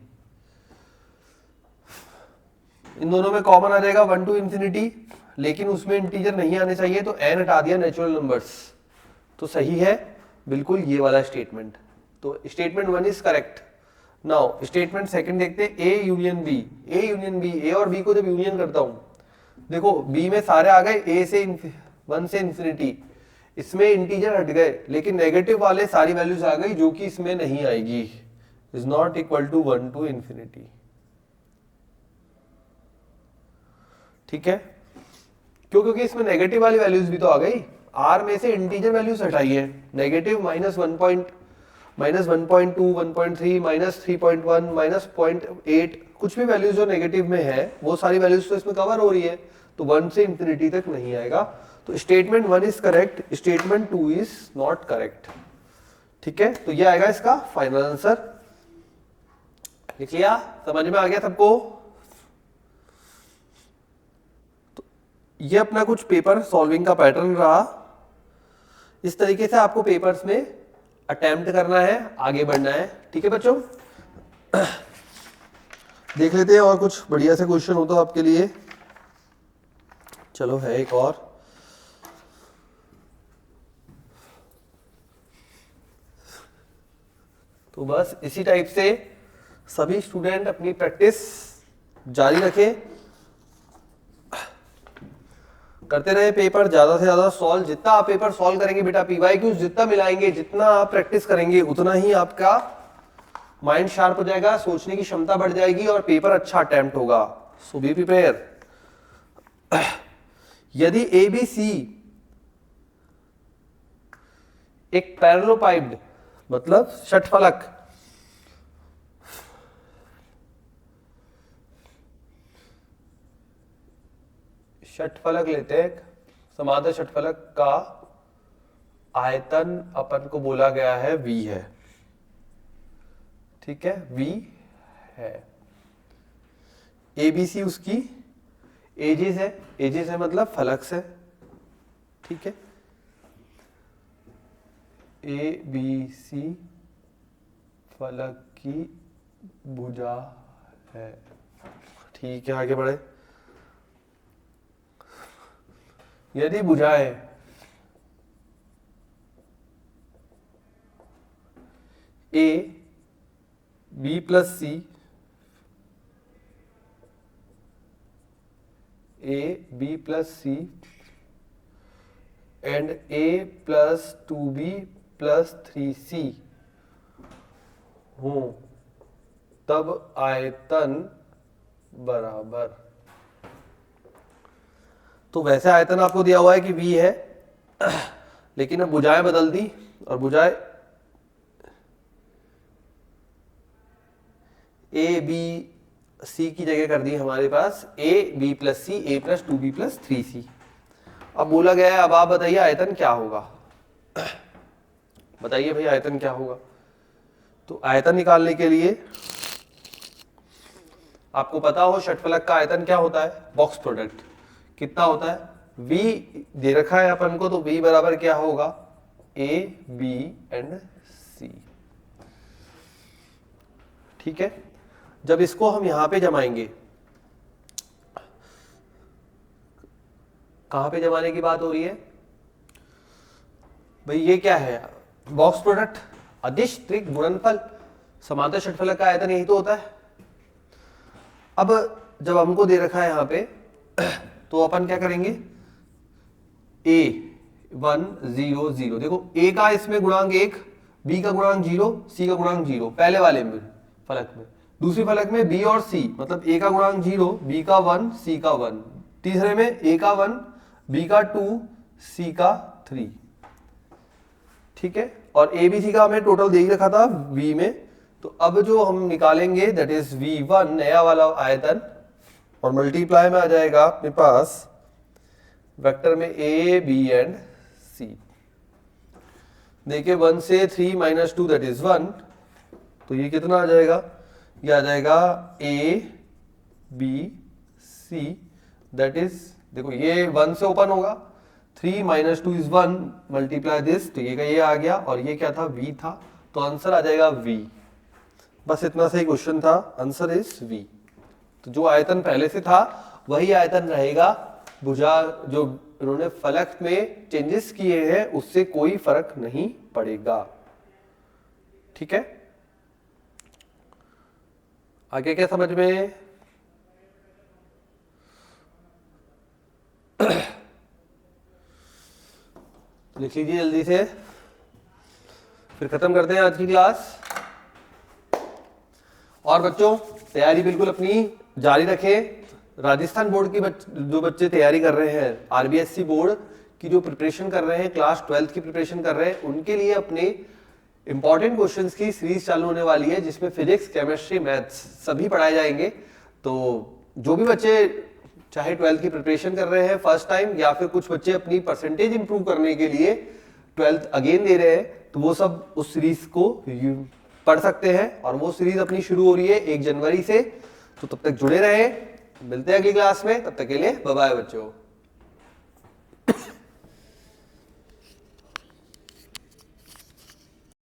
इन दोनों में कॉमन आ जाएगा 1 टू इंफिनिटी, लेकिन उसमें इंटीजर नहीं आने चाहिए, तो n हटा दिया नेचुरल नंबर्स, तो सही है बिल्कुल ये वाला स्टेटमेंट। तो statement 1 is correct. Now statement second देखते हैं, a union b। a union b, a और b को जब यूनियन करता हूं, देखो b में सारे आ गए, a से 1 से इंफिनिटी, इसमें इंटीजर हट गए, लेकिन नेगेटिव वाले सारी वैल्यूज आ गई जो कि इसमें नहीं आएगी। Is not equal to 1 to infinity, ठीक है। क्यों? क्योंकि इसमें नेगेटिव वाली वैल्यूज भी तो आ गई, r में से इंटीजर वैल्यूज हटाई है, नेगेटिव माइनस 1.2, 1.3, माइनस 3.1, माइनस 0.8, कुछ भी वैल्यूज जो नेगेटिव में है वो सारी वैल्यूज तो इसमें कवर हो रही है, तो 1 से इंफिनिटी तक नहीं आएगा। तो statement 1 is correct, statement 2 is not correct, ठीक है। तो ये आएगा इसका फाइनल आंसर। लिख लिया? समझ में आ गया सबको? तो ये अपना कुछ पेपर सॉल्विंग का पैटर्न रहा। इस तरीके से आपको पेपर्स में अटेम्प्ट करना है, आगे बढ़ना है, ठीक है बच्चों। देख लेते हैं और कुछ बढ़िया से क्वेश्चन हो तो आपके लिए। चलो है एक और, तो बस इसी टाइप से सभी स्टूडेंट अपनी प्रैक्टिस जारी रखें, करते रहे पेपर ज्यादा से ज्यादा सॉल्व। जितना आप पेपर सॉल्व करेंगे बेटा, पीवाईक्यूज जितना मिलाएंगे, जितना आप प्रैक्टिस करेंगे, उतना ही आपका माइंड शार्प हो जाएगा, सोचने की क्षमता बढ़ जाएगी और पेपर अच्छा अटेम्प्ट होगा। सो बी प्रिपेयर। यदि ABC एक पैरेललोपाइप्ड मतलब षटफलक लेते हैं, समांतर षटफलक का आयतन अपन को बोला गया है V है, ठीक है, V है। ABC उसकी एजेस है, एजेस है मतलब फलक है, ठीक है। ABC फलक की भुजा है, ठीक है। आगे बढ़े। यदि भुजाएं A B plus C, A B plus C and A plus 2B plus 3C हो, तब आयतन बराबर। तो वैसे आयतन आपको दिया हुआ है कि V है, लेकिन अब भुजाएं बदल दी और भुजाएं A B C की जगह कर दी हमारे पास A B plus C, A plus 2B plus 3C। अब बोला गया है, अब आप बताइए आयतन क्या होगा। बताइए भाई आयतन क्या होगा। तो आयतन निकालने के लिए आपको पता हो षटफलक का आयतन क्या होता है, बॉक्स प्रोडक्ट कितना होता है, V दे रखा है अपन को, तो V बराबर क्या होगा, A B एंड C, ठीक है। जब इसको हम यहां पे जमाएंगे, कहां पे जमाने की बात हो रही है भाई, ये क्या है, बॉक्स प्रोडक्ट, अदिश त्रिक गुणनफल, समांतर षटफलक का आयतन यही तो होता है। अब जब हमको दे रखा है यहाँ पे तो अपन क्या करेंगे, a1 0 0, देखो a का इसमें गुणांक 1, b का गुणांक 0, c का गुणांक 0 पहले वाले में फलक में। दूसरी फलक में b और c, मतलब a का गुणांक 0, b का 1, c का 1। तीसरे में a का 1, b का 2, c का 3। ठीक है, और a b c का हमें टोटल दे ही रखा था v में। तो अब जो हम निकालेंगे दैट इज v1 नया वाला आयतन, और मल्टीप्लाई में आ जाएगा अपने पास वेक्टर में a b एंड c। देखिए 1 से 3 - 2 दैट इज 1, तो ये कितना आ जाएगा, ये आ जाएगा a b c that is, देखो ये 1 से ओपन होगा, 3 - 2 इज 1, मल्टीप्लाई दिस, तो ये आ गया, और ये क्या था, v था, तो आंसर आ जाएगा v। बस इतना सा ही क्वेश्चन था, आंसर इज v। तो जो आयतन पहले से था वही आयतन रहेगा, भुजा जो उन्होंने फलक में चेंजेस किए हैं उससे कोई फर्क नहीं पड़ेगा। ठीक है, आगे क्या समझ में, लिख लीजिए जल्दी से, फिर खत्म करते हैं आज की क्लास। और बच्चों तैयारी बिल्कुल अपनी जारी रखें। राजस्थान बोर्ड की जो बच्चे तैयारी कर रहे हैं, आरबीएससी बोर्ड की जो प्रिपरेशन कर रहे हैं, क्लास 12th की प्रिपरेशन कर रहे हैं, उनके लिए अपने इंपॉर्टेंट क्वेश्चंस की सीरीज चालू होने वाली है, जिसमें फिजिक्स, केमिस्ट्री, मैथ्स सभी पढ़ाए जाएंगे। तो जो भी बच्चे चाहे 12th की प्रिपरेशन कर रहे हैं फर्स्ट टाइम, या फिर कुछ बच्चे अपनी परसेंटेज इंप्रूव करने के लिए 12th अगेन दे रहे हैं, तो वो सब उस सीरीज को पढ़ सकते हैं। और वो सीरीज अपनी शुरू हो रही है 1 जनवरी से, तो तब तक जुड़े रहे। मिलते हैं अगली क्लास में, तब तक के लिए बाय बाय बच्चों।